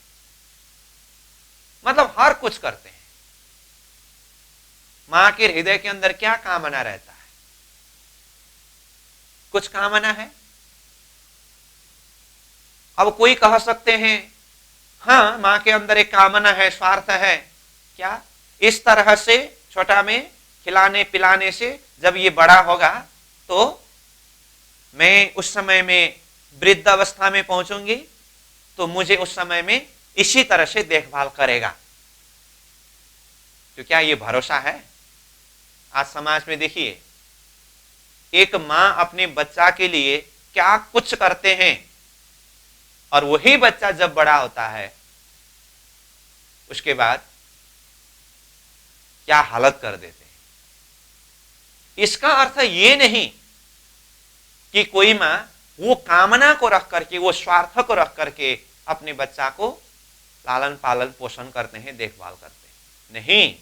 मतलब हर कुछ करते हैं। मां के हृदय के अंदर क्या कामना रहता है? कुछ कामना है? अब कोई कह सकते हैं हाँ, मां के अंदर एक कामना है, स्वार्थ है। क्या? इस तरह से छोटा में खिलाने पिलाने से जब ये बड़ा होगा तो मैं उस समय में वृद्ध अवस्था में पहुंचूंगी तो मुझे उस समय में इसी तरह से देखभाल करेगा। तो क्या ये भरोसा है? आज समाज में देखिए, एक मां अपने बच्चा के लिए क्या कुछ करते हैं, और वही बच्चा जब बड़ा होता है उसके बाद क्या हालत कर देते हैं। इसका अर्थ ये नहीं कि कोई मां वो कामना को रख करके, वो स्वार्थ को रख करके अपने बच्चा को लालन पालन पोषण करते हैं, देखभाल करते हैं। नहीं,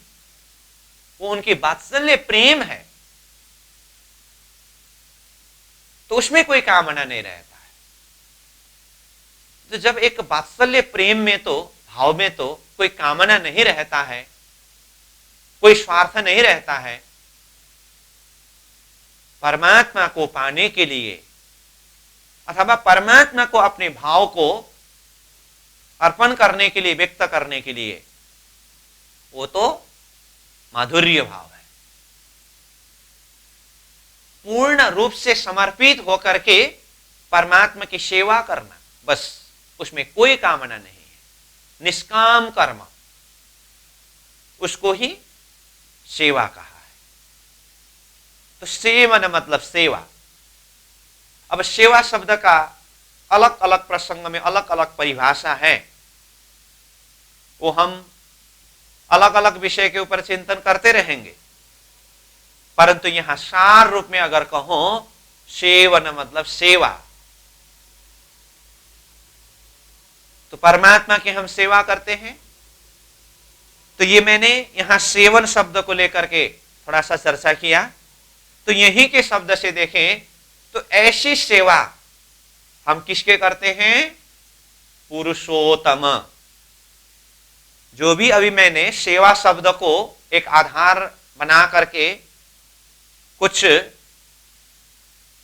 वो उनकी वात्सल्य प्रेम है, तो उसमें कोई कामना नहीं रहता है। तो जब एक वात्सल्य प्रेम में तो, भाव में तो कोई कामना नहीं रहता है, कोई स्वार्थ नहीं रहता है, परमात्मा को पाने के लिए अथवा परमात्मा को अपने भाव को अर्पण करने के लिए, व्यक्त करने के लिए, वो तो माधुर्य भाव है। पूर्ण रूप से समर्पित होकर के परमात्मा की सेवा करना, बस उसमें कोई कामना नहीं है। निष्काम कर्म, उसको ही सेवा कहा है। तो सेवन मतलब सेवा। अब सेवा शब्द का अलग अलग प्रसंग में अलग अलग परिभाषा है, वो हम अलग अलग विषय के ऊपर चिंतन करते रहेंगे, परंतु यहां सार रूप में अगर कहो, सेवन मतलब सेवा। तो परमात्मा की हम सेवा करते हैं, तो ये मैंने यहां सेवन शब्द को लेकर के थोड़ा सा चर्चा किया। तो यही के शब्द से देखें तो ऐसी सेवा हम किसके करते हैं? पुरुषोत्तम। जो भी अभी मैंने सेवा शब्द को एक आधार बना करके कुछ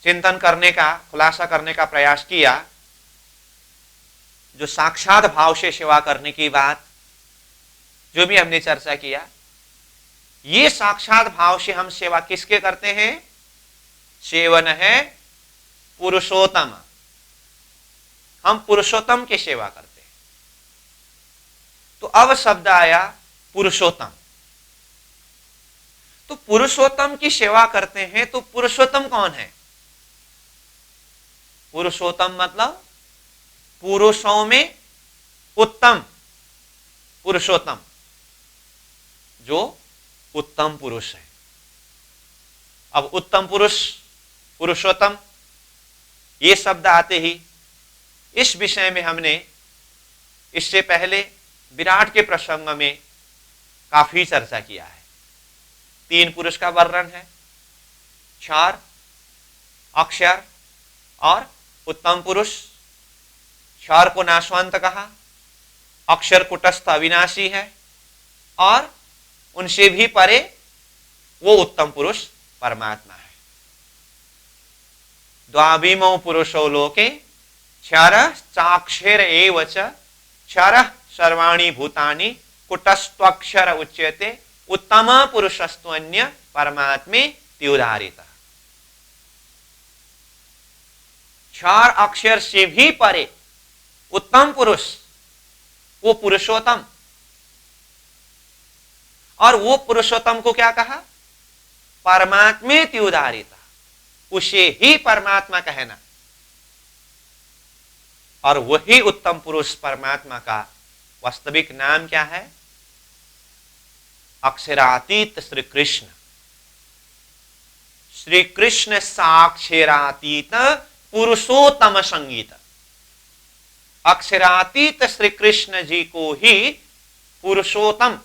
चिंतन करने का, खुलासा करने का प्रयास किया, जो साक्षात भाव से सेवा करने की बात जो भी हमने चर्चा किया, ये साक्षात भाव से हम सेवा किसके करते हैं? सेवन है पुरुषोत्तम। हम पुरुषोत्तम की सेवा करते हैं। तो अब शब्द आया पुरुषोत्तम। तो पुरुषोत्तम की सेवा करते हैं, तो पुरुषोत्तम कौन है? पुरुषोत्तम मतलब पुरुषों में उत्तम, पुरुषोत्तम, जो उत्तम पुरुष है। अब उत्तम पुरुष, पुरुषोत्तम, ये शब्द आते ही इस विषय में हमने इससे पहले विराट के प्रसंग में काफी चर्चा किया है। 3 पुरुष का वर्णन है, क्षार, अक्षर और उत्तम पुरुष। क्षार को नाशवंत कहा, अक्षर कुटस्थ अविनाशी है, और उनसे भी परे वो उत्तम पुरुष परमात्मा है। द्वाभिमौ पुरुषो लोके क्षरः चाक्षर एव च क्षरः सर्वाणि भूतानि कुटस्थ्वक्षर उच्यते उत्तम पुरुषस्त्वन्य परमात्मे त्युदाहृतः। क्षर अक्षर से भी परे उत्तम पुरुष, वो पुरुषोत्तम, और वो पुरुषोत्तम को क्या कहा? परमात्मे त्युदाहृतः, उसे ही परमात्मा कहना। और वही उत्तम पुरुष परमात्मा का वास्तविक नाम क्या है? अक्षरातीत श्री कृष्ण। श्री कृष्ण साक्षरातीत पुरुषोत्तम संगीत। अक्षरातीत श्री कृष्ण जी को ही पुरुषोत्तम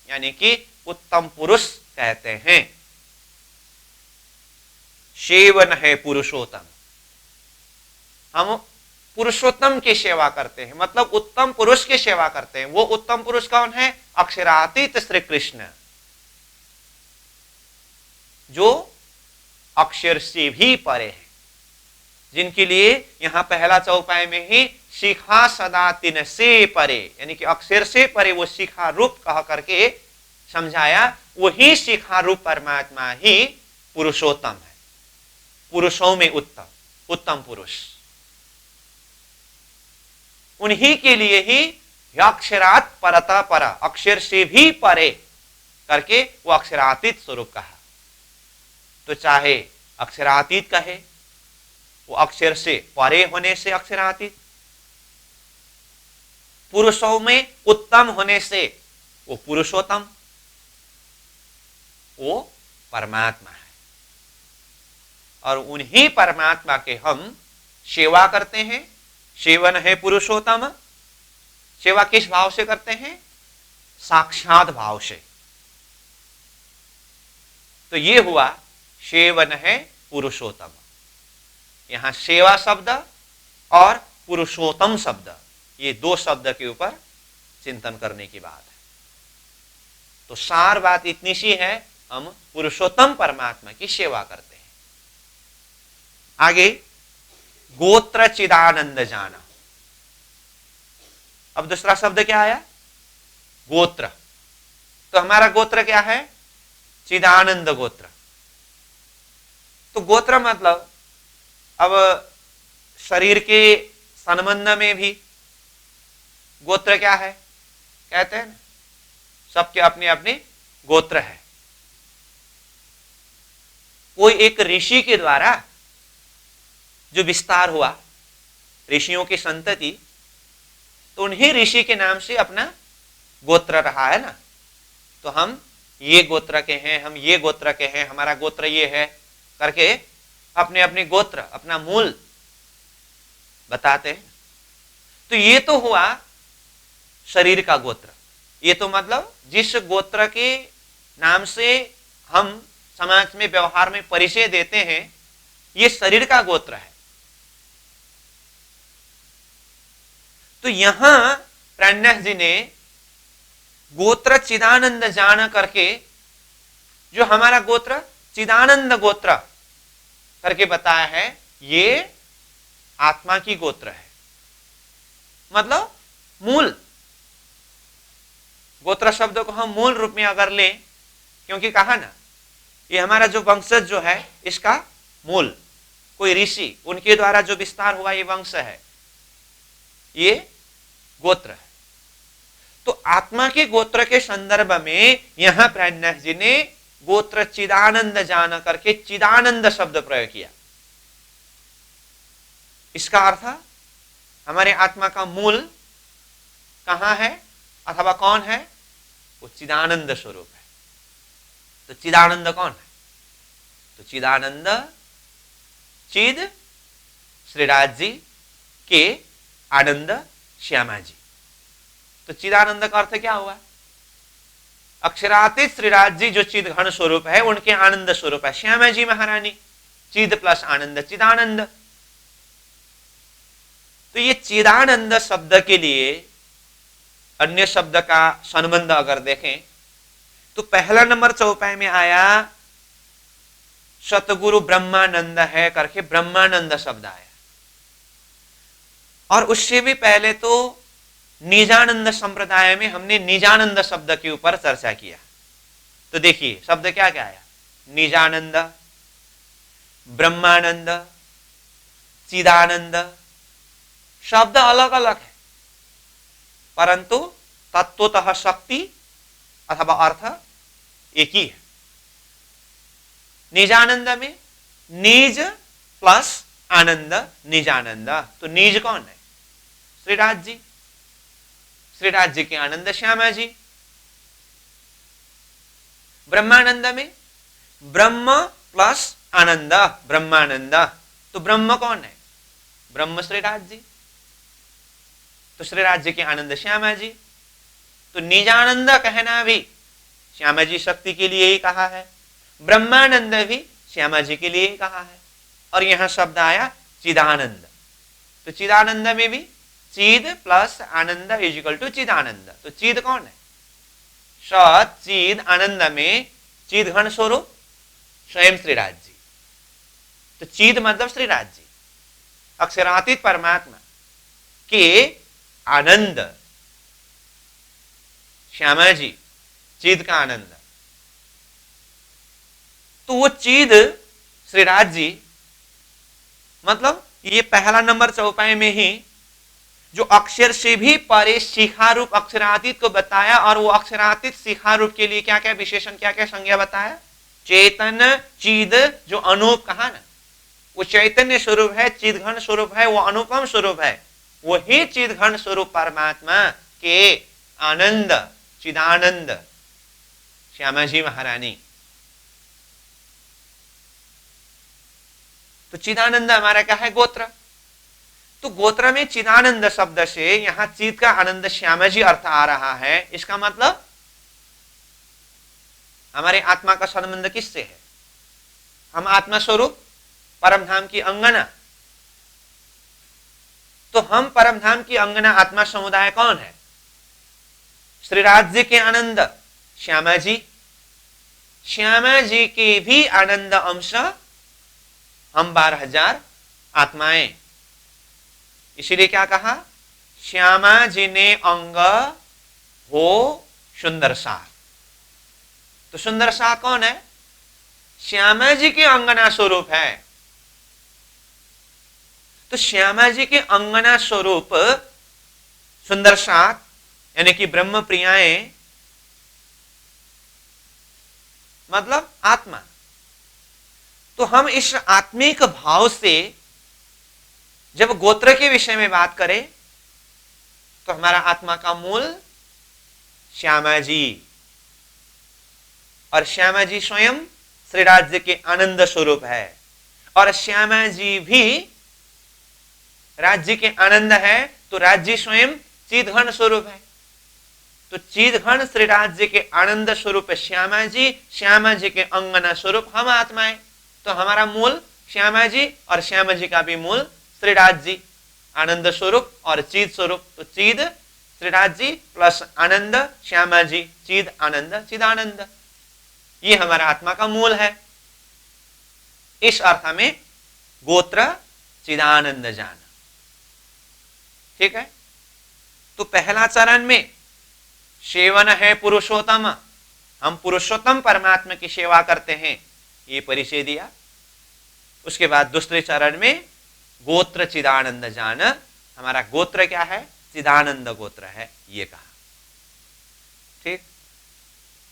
यानी कि उत्तम पुरुष कहते हैं। सेवन है पुरुषोत्तम, हम पुरुषोत्तम की सेवा करते हैं, मतलब उत्तम पुरुष की सेवा करते हैं। वो उत्तम पुरुष कौन है? अक्षरातीत श्री कृष्ण, जो अक्षर से भी परे है, जिनके लिए यहां पहला चौपाई में ही शिखा सदा तिन से परे, यानी कि अक्षर से परे वो शिखा रूप कह करके समझाया। वही शिखा रूप परमात्मा ही पुरुषोत्तम है, पुरुषों में उत्तम, उत्तम पुरुष। उन्हीं के लिए ही अक्षरात परता परा, अक्षर से भी परे करके वो अक्षरातीत स्वरूप कहा। तो चाहे अक्षरातीत कहे, वो अक्षर से परे होने से अक्षरातीत, पुरुषों में उत्तम होने से वो पुरुषोत्तम, वो परमात्मा है। और उन्हीं परमात्मा के हम सेवा करते हैं। सेवन है पुरुषोत्तम। सेवा किस भाव से करते हैं? साक्षात भाव से। तो ये हुआ सेवन है पुरुषोत्तम। यहां सेवा शब्द और पुरुषोत्तम शब्द, ये 2 शब्द के ऊपर चिंतन करने की बात है। तो सार बात इतनी सी है, हम पुरुषोत्तम परमात्मा की सेवा करते हैं। आगे गोत्र चिदानंद जाना। अब दूसरा शब्द क्या आया? गोत्र। तो हमारा गोत्र क्या है? चिदानंद गोत्र। तो गोत्र मतलब अब शरीर के संबंध में भी गोत्र क्या है? कहते हैं ना, सबके अपने अपने गोत्र है। कोई एक ऋषि के द्वारा जो विस्तार हुआ, ऋषियों की संतति, तो उन्हीं ऋषि के नाम से अपना गोत्र रहा है ना। तो हम ये गोत्र के हैं, हम ये गोत्र के हैं, हमारा गोत्र ये है करके अपने अपने गोत्र, अपना मूल बताते हैं। तो ये तो हुआ शरीर का गोत्र। ये तो मतलब जिस गोत्र के नाम से हम समाज में व्यवहार में परिचय देते हैं, ये शरीर का गोत्र है। तो यहां प्राणनाथ जी ने गोत्र चिदानंद जान करके जो हमारा गोत्र चिदानंद गोत्र करके बताया है, ये आत्मा की गोत्र है, मतलब मूल। गोत्र शब्द को हम मूल रूप में अगर लें, क्योंकि कहा ना ये हमारा जो वंशज जो है इसका मूल, कोई ऋषि उनके द्वारा जो विस्तार हुआ ये वंश है, ये गोत्र है। तो आत्मा के गोत्र के संदर्भ में यहां प्राणनाथ जी ने गोत्र चिदानंद जान करके चिदानंद शब्द प्रयोग किया। इसका अर्थ हमारे आत्मा का मूल कहां है अथवा कौन है? वो चिदानंद स्वरूप है। तो चिदानंद कौन है? तो चिदानंद चिद श्रीराज जी के आनंद श्यामा जी, तो चिदानंद का अर्थ क्या हुआ? अक्षरातीत श्रीराज जी जो चिद घन स्वरूप है, उनके आनंद स्वरूप है श्यामा जी महारानी। चिद प्लस आनंद चिदानंद। तो ये चिदानंद शब्द के लिए अन्य शब्द का संबंध अगर देखें तो पहला नंबर चौपाई में आया सतगुरु ब्रह्मानंद है करके ब्रह्मानंद शब्द आया, और उससे भी पहले तो निजानंद संप्रदाय में हमने निजानंद शब्द के ऊपर चर्चा किया। तो देखिए शब्द क्या क्या आया? निजानंद, ब्रह्मानंद, चिदानंद। शब्द अलग अलग है परंतु तत्वतः शक्ति अथवा अर्थ एक ही है। निजानंद में निज प्लस आनंद निजानंद। तो निज कौन है? श्रीराज जी। श्रीराज जी के आनंद श्यामा जी। ब्रह्मानंद में ब्रह्म प्लस आनंद ब्रह्मानंद। तो ब्रह्म कौन है? ब्रह्म श्रीराज जी। तो श्रीराज जी के आनंद श्यामा जी। तो निजानंद कहना भी श्यामा जी शक्ति के लिए ही कहा है, ब्रह्मानंद भी श्यामा जी के लिए ही कहा है। और यहां शब्द आया चिदानंद। तो चिदानंद में भी चिद प्लस आनंद इज इक्वल टू चिदानंद। तो चिद कौन है? सत चिद आनंद में चिद घन स्वरूप स्वयं श्रीराज जी। तो चिद मतलब श्रीराज जी, अक्षरातीत परमात्मा के आनंद श्यामा जी, चिद का आनंद। तो वो चिद श्रीराज जी मतलब ये पहला नंबर चौपाई में ही जो अक्षर से भी परे शिखारूप अक्षरातीत को बताया, और वो अक्षरातीत शिखारूप के लिए क्या क्या विशेषण क्या क्या संज्ञा बताया? चैतन्य चिद जो अनूप कहा ना, वो चैतन्य स्वरूप है, चिदघन स्वरूप है, वो अनुपम स्वरूप है। वही चिदघन स्वरूप परमात्मा के आनंद चिदानंद श्यामा जी महारानी। तो चिदानंद हमारा क्या है? गोत्र। तो गोत्र में चिदानंद शब्द से यहां चिद का आनंद श्यामा जी अर्थ आ रहा है। इसका मतलब हमारे आत्मा का संबंध किससे है? हम आत्मा स्वरूप परम धाम की अंगना। तो हम परम धाम की अंगना आत्मा समुदाय कौन है? श्रीराज जी के आनंद श्यामा जी। श्यामा जी के भी आनंद अंश हम 12,000 आत्माएं। इसीलिए क्या कहा? श्यामा जी ने अंग हो सुंदर सार। तो सुंदर सार कौन है? श्यामा जी के अंगना स्वरूप है। तो श्यामा जी के अंगना स्वरूप सुंदर सार यानी कि ब्रह्म प्रियाएं मतलब आत्मा। तो हम इस आत्मिक भाव से जब गोत्र के विषय में बात करें तो हमारा आत्मा का मूल श्यामा जी, और श्यामा जी स्वयं श्री राज्य के आनंद स्वरूप है, और श्यामा जी भी राज्य के आनंद है। तो राज्य स्वयं चिदघन स्वरूप है। तो चिदघन श्री राज्य के आनंद स्वरूप श्यामा जी, श्यामा जी के अंगना स्वरूप हम आत्माएं। तो हमारा मूल श्यामा जी और श्यामा जी का भी मूल श्रीराज जी, आनंद स्वरूप और चिद स्वरूप। तो चिद श्रीराज जी प्लस आनंद श्यामा जी, चिद आनंद चिदानंद, ये हमारा आत्मा का मूल है। इस अर्थ में गोत्र चिदानंद जान। ठीक है। तो पहला चरण में सेवन है पुरुषोत्तम, हम पुरुषोत्तम परमात्मा की सेवा करते हैं, ये परिचय दिया। उसके बाद दूसरे चरण में गोत्र चिदानंद जान, हमारा गोत्र क्या है? चिदानंद गोत्र है, ये कहा। ठीक।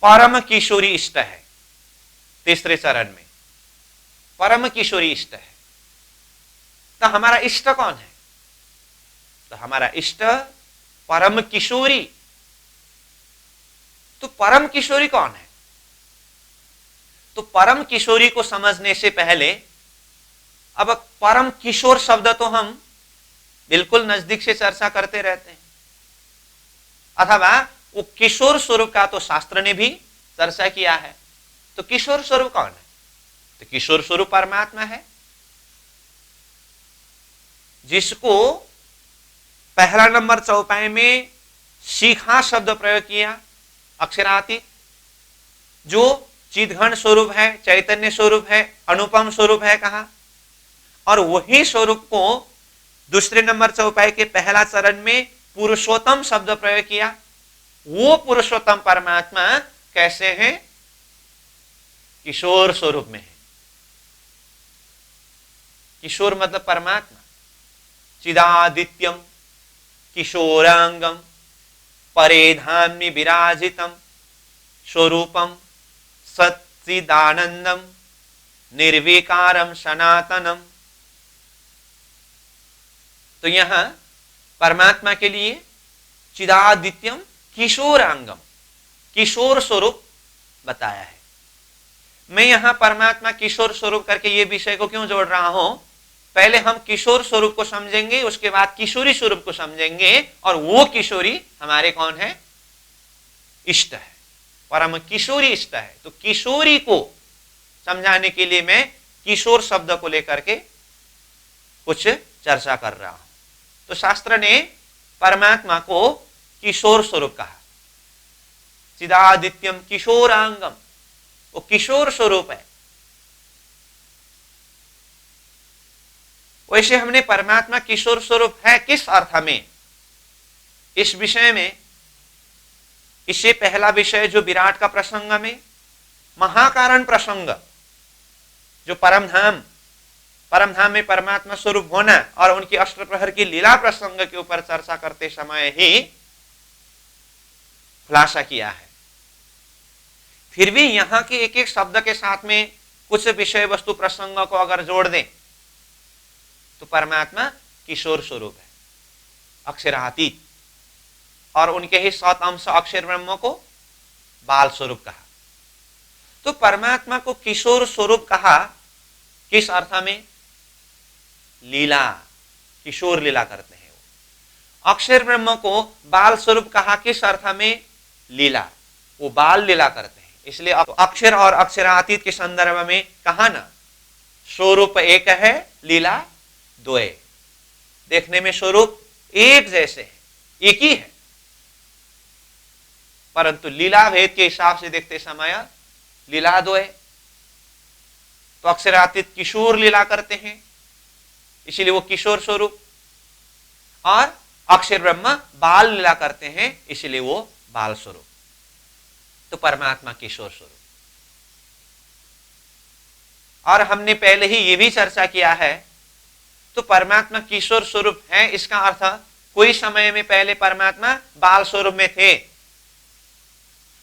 परम किशोरी इष्ट है तीसरे चरण में, परम किशोरी इष्ट है। तो हमारा इष्ट कौन है? तो हमारा इष्ट परम किशोरी। तो परम किशोरी कौन है? तो परम किशोरी को समझने से पहले अब परम किशोर शब्द तो हम बिल्कुल नजदीक से चर्चा करते रहते हैं, अथवा वो किशोर स्वरूप का तो शास्त्र ने भी चर्चा किया है। तो किशोर स्वरूप कौन है? तो किशोर स्वरूप परमात्मा है, जिसको पहला नंबर चौपाई में शिखा शब्द प्रयोग किया, अक्षरातीत, जो चिदघन स्वरूप है, चैतन्य स्वरूप है, अनुपम स्वरूप है कहा। और वही स्वरूप को दूसरे नंबर चौपाई के पहला चरण में पुरुषोत्तम शब्द प्रयोग किया। वो पुरुषोत्तम परमात्मा कैसे है? किशोर स्वरूप में है। किशोर मतलब परमात्मा। चिदादित्यम किशोरांगम परेधाम्नि विराजितम स्वरूपम सच्चिदानंदम निर्विकारम सनातनम। तो यहां परमात्मा के लिए चिदादित्यम किशोरांगम, किशोर स्वरूप बताया है। मैं यहां परमात्मा किशोर स्वरूप करके ये विषय को क्यों जोड़ रहा हूं? पहले हम किशोर स्वरूप को समझेंगे, उसके बाद किशोरी स्वरूप को समझेंगे, और वो किशोरी हमारे कौन है? इष्ट है, परम किशोरी इष्ट है। तो किशोरी को समझाने के लिए मैं किशोर शब्द को लेकर के कुछ चर्चा कर रहा हूं। तो शास्त्र ने परमात्मा को किशोर स्वरूप कहा, चिदादित्यम किशोरांगम, वो किशोर स्वरूप है। वैसे हमने परमात्मा किशोर स्वरूप है किस अर्थ में, इस विषय में, इससे पहला विषय जो विराट का प्रसंग में महाकारण प्रसंग, जो परमधाम, परमधाम में परमात्मा स्वरूप होना और उनकी अष्टप्रहर की लीला प्रसंग के ऊपर चर्चा करते समय ही खुलासा किया है। फिर भी यहां के एक एक शब्द के साथ में कुछ विषय वस्तु प्रसंग को अगर जोड़ दें तो परमात्मा किशोर स्वरूप है, अक्षरातीत, और उनके ही 7 अंश अक्षर ब्रह्म को बाल स्वरूप कहा। तो परमात्मा को किशोर स्वरूप कहा किस अर्थ में? लीला, किशोर लीला करते हैं वो। अक्षर ब्रह्म को बाल स्वरूप कहा किस अर्थ में? लीला, वो बाल लीला करते हैं। इसलिए अक्षर और अक्षरातीत के संदर्भ में कहा ना, स्वरूप एक है, लीला द्वय। देखने में स्वरूप एक जैसे है, एक ही है, परंतु लीला भेद के हिसाब से देखते समय लीला द्वय। तो अक्षरातीत किशोर लीला करते हैं, इसीलिए वो किशोर स्वरूप, और अक्षर ब्रह्म बाल लीला करते हैं, इसीलिए वो बाल स्वरूप। तो परमात्मा किशोर स्वरूप। और हमने पहले ही ये भी चर्चा किया है, तो परमात्मा किशोर स्वरूप है, इसका अर्थ कोई समय में पहले परमात्मा बाल स्वरूप में थे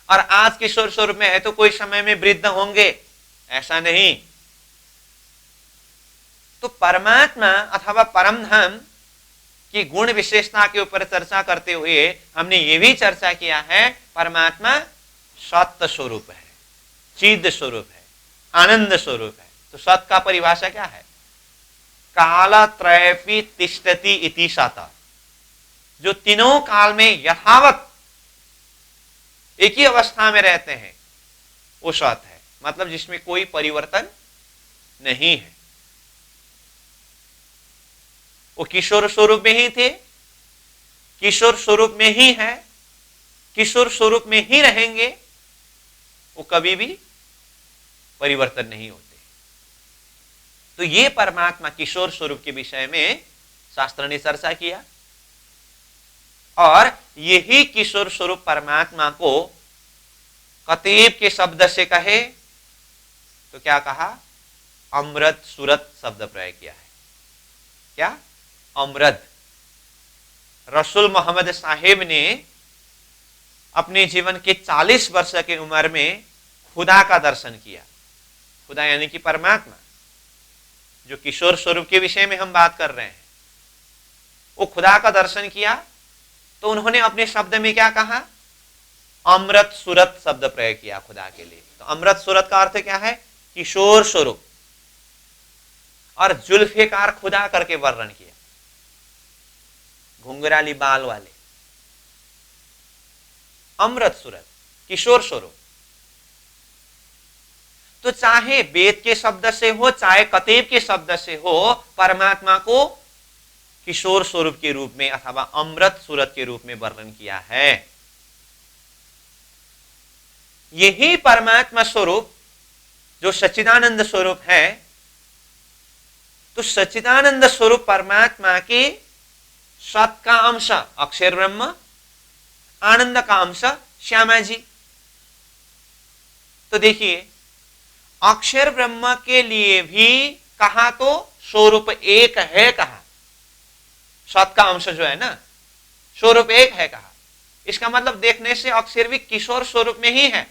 और आज किशोर स्वरूप में है, तो कोई समय में वृद्ध होंगे, ऐसा नहीं। तो परमात्मा अथवा परमधाम की गुण विशेषता के ऊपर चर्चा करते हुए हमने ये भी चर्चा किया है, परमात्मा सत्य स्वरूप है, चिद स्वरूप है, आनंद स्वरूप है। तो सत्य का परिभाषा क्या है? कालत्रयपि तिष्ठति इति सत्, जो तीनों काल में यथावत एक ही अवस्था में रहते हैं, वो सत्य है, मतलब जिसमें कोई परिवर्तन नहीं है। वो किशोर स्वरूप में ही थे, किशोर स्वरूप में ही है, किशोर स्वरूप में ही रहेंगे, वो कभी भी परिवर्तन नहीं होते। तो ये परमात्मा किशोर स्वरूप के विषय में शास्त्र ने चर्चा किया, और यही किशोर स्वरूप परमात्मा को कतीब के शब्द से कहे तो क्या कहा? अमृत सुरत शब्द प्रयोग किया है। क्या? अमृत। रसूल मोहम्मद साहिब ने अपने जीवन के 40 वर्ष की उम्र में खुदा का दर्शन किया। खुदा यानी कि परमात्मा, जो किशोर स्वरूप के विषय में हम बात कर रहे हैं, वो खुदा का दर्शन किया। तो उन्होंने अपने शब्द में क्या कहा? अमृत सुरत शब्द प्रयोग किया खुदा के लिए। तो अमृत सुरत का अर्थ क्या है? किशोर स्वरूप। और जुल्फिकार खुदा करके वर्णन किया, घुंघराली बाल वाले। अमृत सूरत, किशोर स्वरूप। तो चाहे वेद के शब्द से हो, चाहे कतेब के शब्द से हो, परमात्मा को किशोर स्वरूप के रूप में अथवा अमृत सूरत के रूप में वर्णन किया है। यही परमात्मा स्वरूप जो सच्चिदानंद स्वरूप है, तो सच्चिदानंद स्वरूप परमात्मा के सत का अंश अक्षर ब्रह्म, आनंद का अंश श्यामा जी। तो देखिए, अक्षर ब्रह्म के लिए भी कहा तो स्वरूप एक है कहा, सत का अंश जो है ना स्वरूप एक है कहा। इसका मतलब देखने से अक्षर भी किशोर स्वरूप में ही है,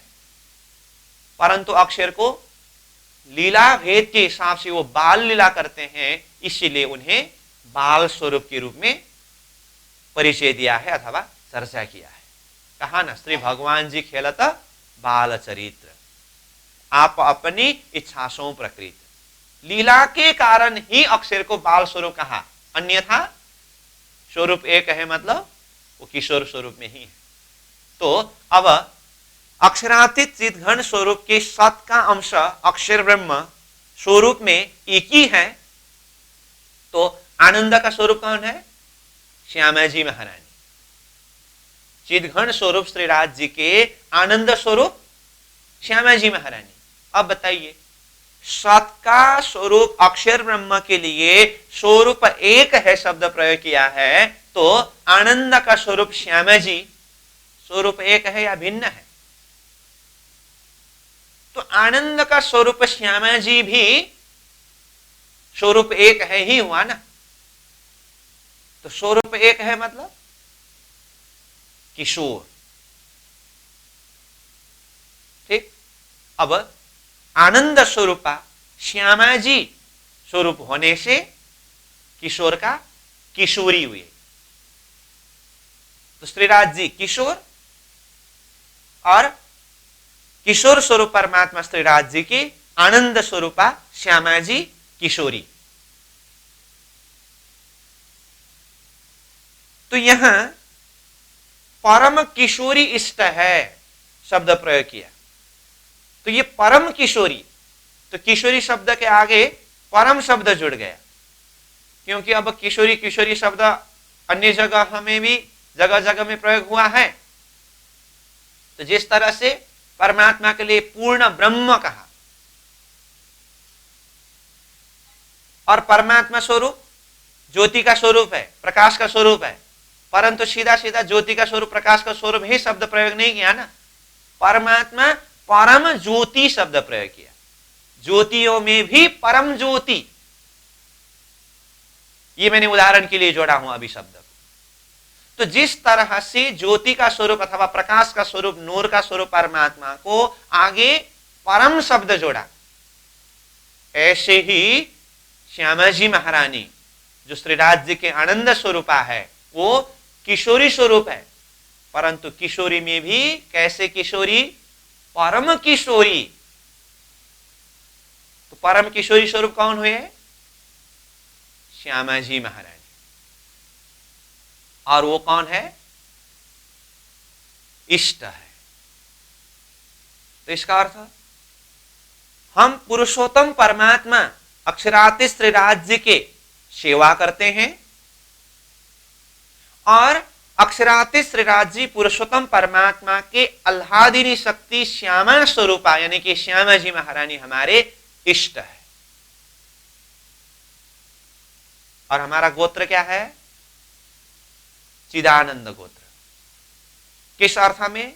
परंतु अक्षर को लीला भेद के हिसाब से वो बाल लीला करते हैं, इसीलिए उन्हें बाल स्वरूप के रूप में परिचय दिया है अथवा चर्चा किया है। कहा ना, श्री भगवान जी खेलत बाल चरित्र, आप अपनी इच्छासों प्रकृत। लीला के कारण ही अक्षर को बाल स्वरूप कहा, अन्यथा स्वरूप एक है, मतलब वो किशोर स्वरूप में ही है। तो अब अक्षरातीत चिद्घन स्वरूप के सत का अंश अक्षर ब्रह्म स्वरूप में एक ही है, तो आनंद का स्वरूप कौन है? श्यामा जी महारानी। चिद्घन स्वरूप श्रीराज जी के आनंद स्वरूप श्यामा जी महारानी। अब बताइए, सत का स्वरूप अक्षर ब्रह्म के लिए स्वरूप एक है शब्द प्रयोग किया है, तो आनंद का स्वरूप श्यामा जी स्वरूप एक है या भिन्न है? तो आनंद का स्वरूप श्यामा जी भी स्वरूप एक है ही हुआ ना। तो स्वरूप एक है मतलब किशोर। ठीक। अब आनंद स्वरूपा श्यामा जी स्वरूप होने से किशोर का किशोरी हुए। तो श्रीराज जी किशोर और किशोर स्वरूप परमात्मा श्रीराज जी की आनंद स्वरूपा श्यामा जी किशोरी। तो यहां परम किशोरी इष्ट है शब्द प्रयोग किया। तो ये परम किशोरी, तो किशोरी शब्द के आगे परम शब्द जुड़ गया, क्योंकि अब किशोरी किशोरी शब्द अन्य जगह में भी जगह जगह में प्रयोग हुआ है। तो जिस तरह से परमात्मा के लिए पूर्ण ब्रह्म कहा और परमात्मा स्वरूप ज्योति का स्वरूप है, प्रकाश का स्वरूप है, परंतु सीधा सीधा ज्योति का स्वरूप प्रकाश का स्वरूप ही शब्द प्रयोग नहीं किया ना। परमात्मा परम ज्योति शब्द प्रयोग किया। ज्योतियों में भी परम ज्योति, ये मैंने उदाहरण के लिए जोड़ा हूं अभी शब्द को। तो जिस तरह से ज्योति का स्वरूप अथवा प्रकाश का स्वरूप, नूर का स्वरूप परमात्मा को आगे परम शब्द जोड़ा, ऐसे ही श्यामा जी महारानी जो श्रीराज जी के आनंद स्वरूपा है वो किशोरी स्वरूप है, परंतु किशोरी में भी कैसे किशोरी? परम किशोरी। तो परम किशोरी स्वरूप कौन हुए? श्यामा जी महारानी। और वो कौन है? इष्ट है। तो इसका अर्थ हम पुरुषोत्तम परमात्मा अक्षरातीत श्रीराज जी के सेवा करते हैं और अक्षरातीत श्रीराज जी पुरुषोत्तम परमात्मा के आह्लादिनी शक्ति श्यामा स्वरूपा यानी कि श्यामा जी महारानी हमारे इष्ट है। और हमारा गोत्र क्या है? चिदानंद गोत्र। किस अर्थ में?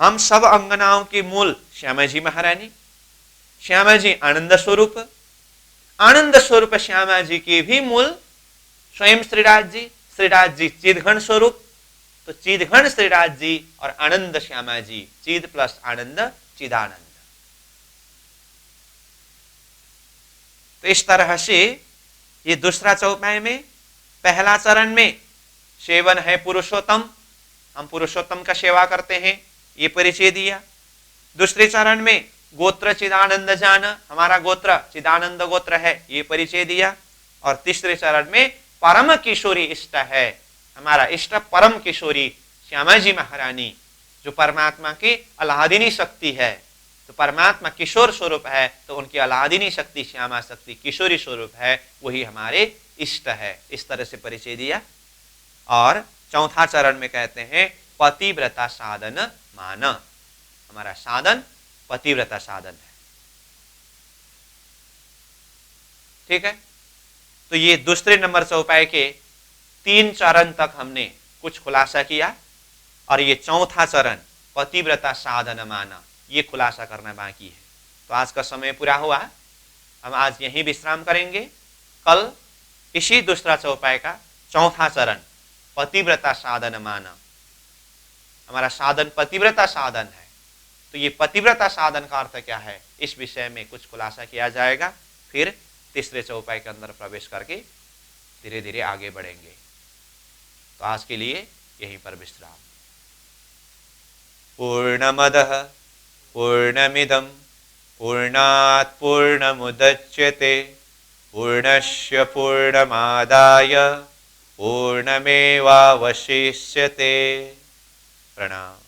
हम सब अंगनाओं के मूल श्यामा जी महारानी, श्यामा जी आनंद स्वरूप, आनंद स्वरूप श्यामा जी के भी मूल स्वयं श्रीराज जी, श्रीराज जी चिदघन स्वरूप, तो चिदघन श्रीराज जी और आनंद श्यामा जी, चिद प्लस आनंद चिदानंद। तो इस तरह से ये दूसरा चौपाई में पहला चरण में सेवन है पुरुषोत्तम, हम पुरुषोत्तम का सेवा करते हैं, ये परिचय दिया। दूसरे चरण में गोत्र चिदानंद जान, हमारा गोत्र चिदानंद गोत्र है, ये परिचय दिया। और तीसरे चरण में परम किशोरी इष्ट है, हमारा इष्ट परम किशोरी श्यामा जी महारानी, जो परमात्मा की अलादिनी शक्ति है। तो परमात्मा किशोर स्वरूप है, तो उनकी अलादिनी शक्ति श्यामा शक्ति किशोरी स्वरूप है, वही हमारे इष्ट है। इस तरह से परिचय दिया। और चौथा चरण में कहते हैं पतिव्रता साधन मान। हमारा साधन पतिव्रता साधन है। ठीक है, तो ये दूसरे नंबर चौपाई के 3 चरण तक हमने कुछ खुलासा किया, और ये चौथा चरण पतिव्रता साधन माना, ये खुलासा करना बाकी है। तो आज का समय पूरा हुआ, हम आज यहीं विश्राम करेंगे। कल इसी दूसरा चौपाई का चौथा चरण पतिव्रता साधन माना, हमारा साधन पतिव्रता साधन है। तो ये पतिव्रता साधन का अर्थ क्या है, इस विषय में कुछ खुलासा किया जाएगा। फिर तीसरे चौपाई के अंदर प्रवेश करके धीरे धीरे आगे बढ़ेंगे। तो आज के लिए यहीं पर विश्राम। पूर्णमदः पूर्णमिदं पूर्णात् पूर्णमुदच्यते पूर्णस्य पूर्णमादाय पूर्णमेवावशिष्यते। प्रणाम।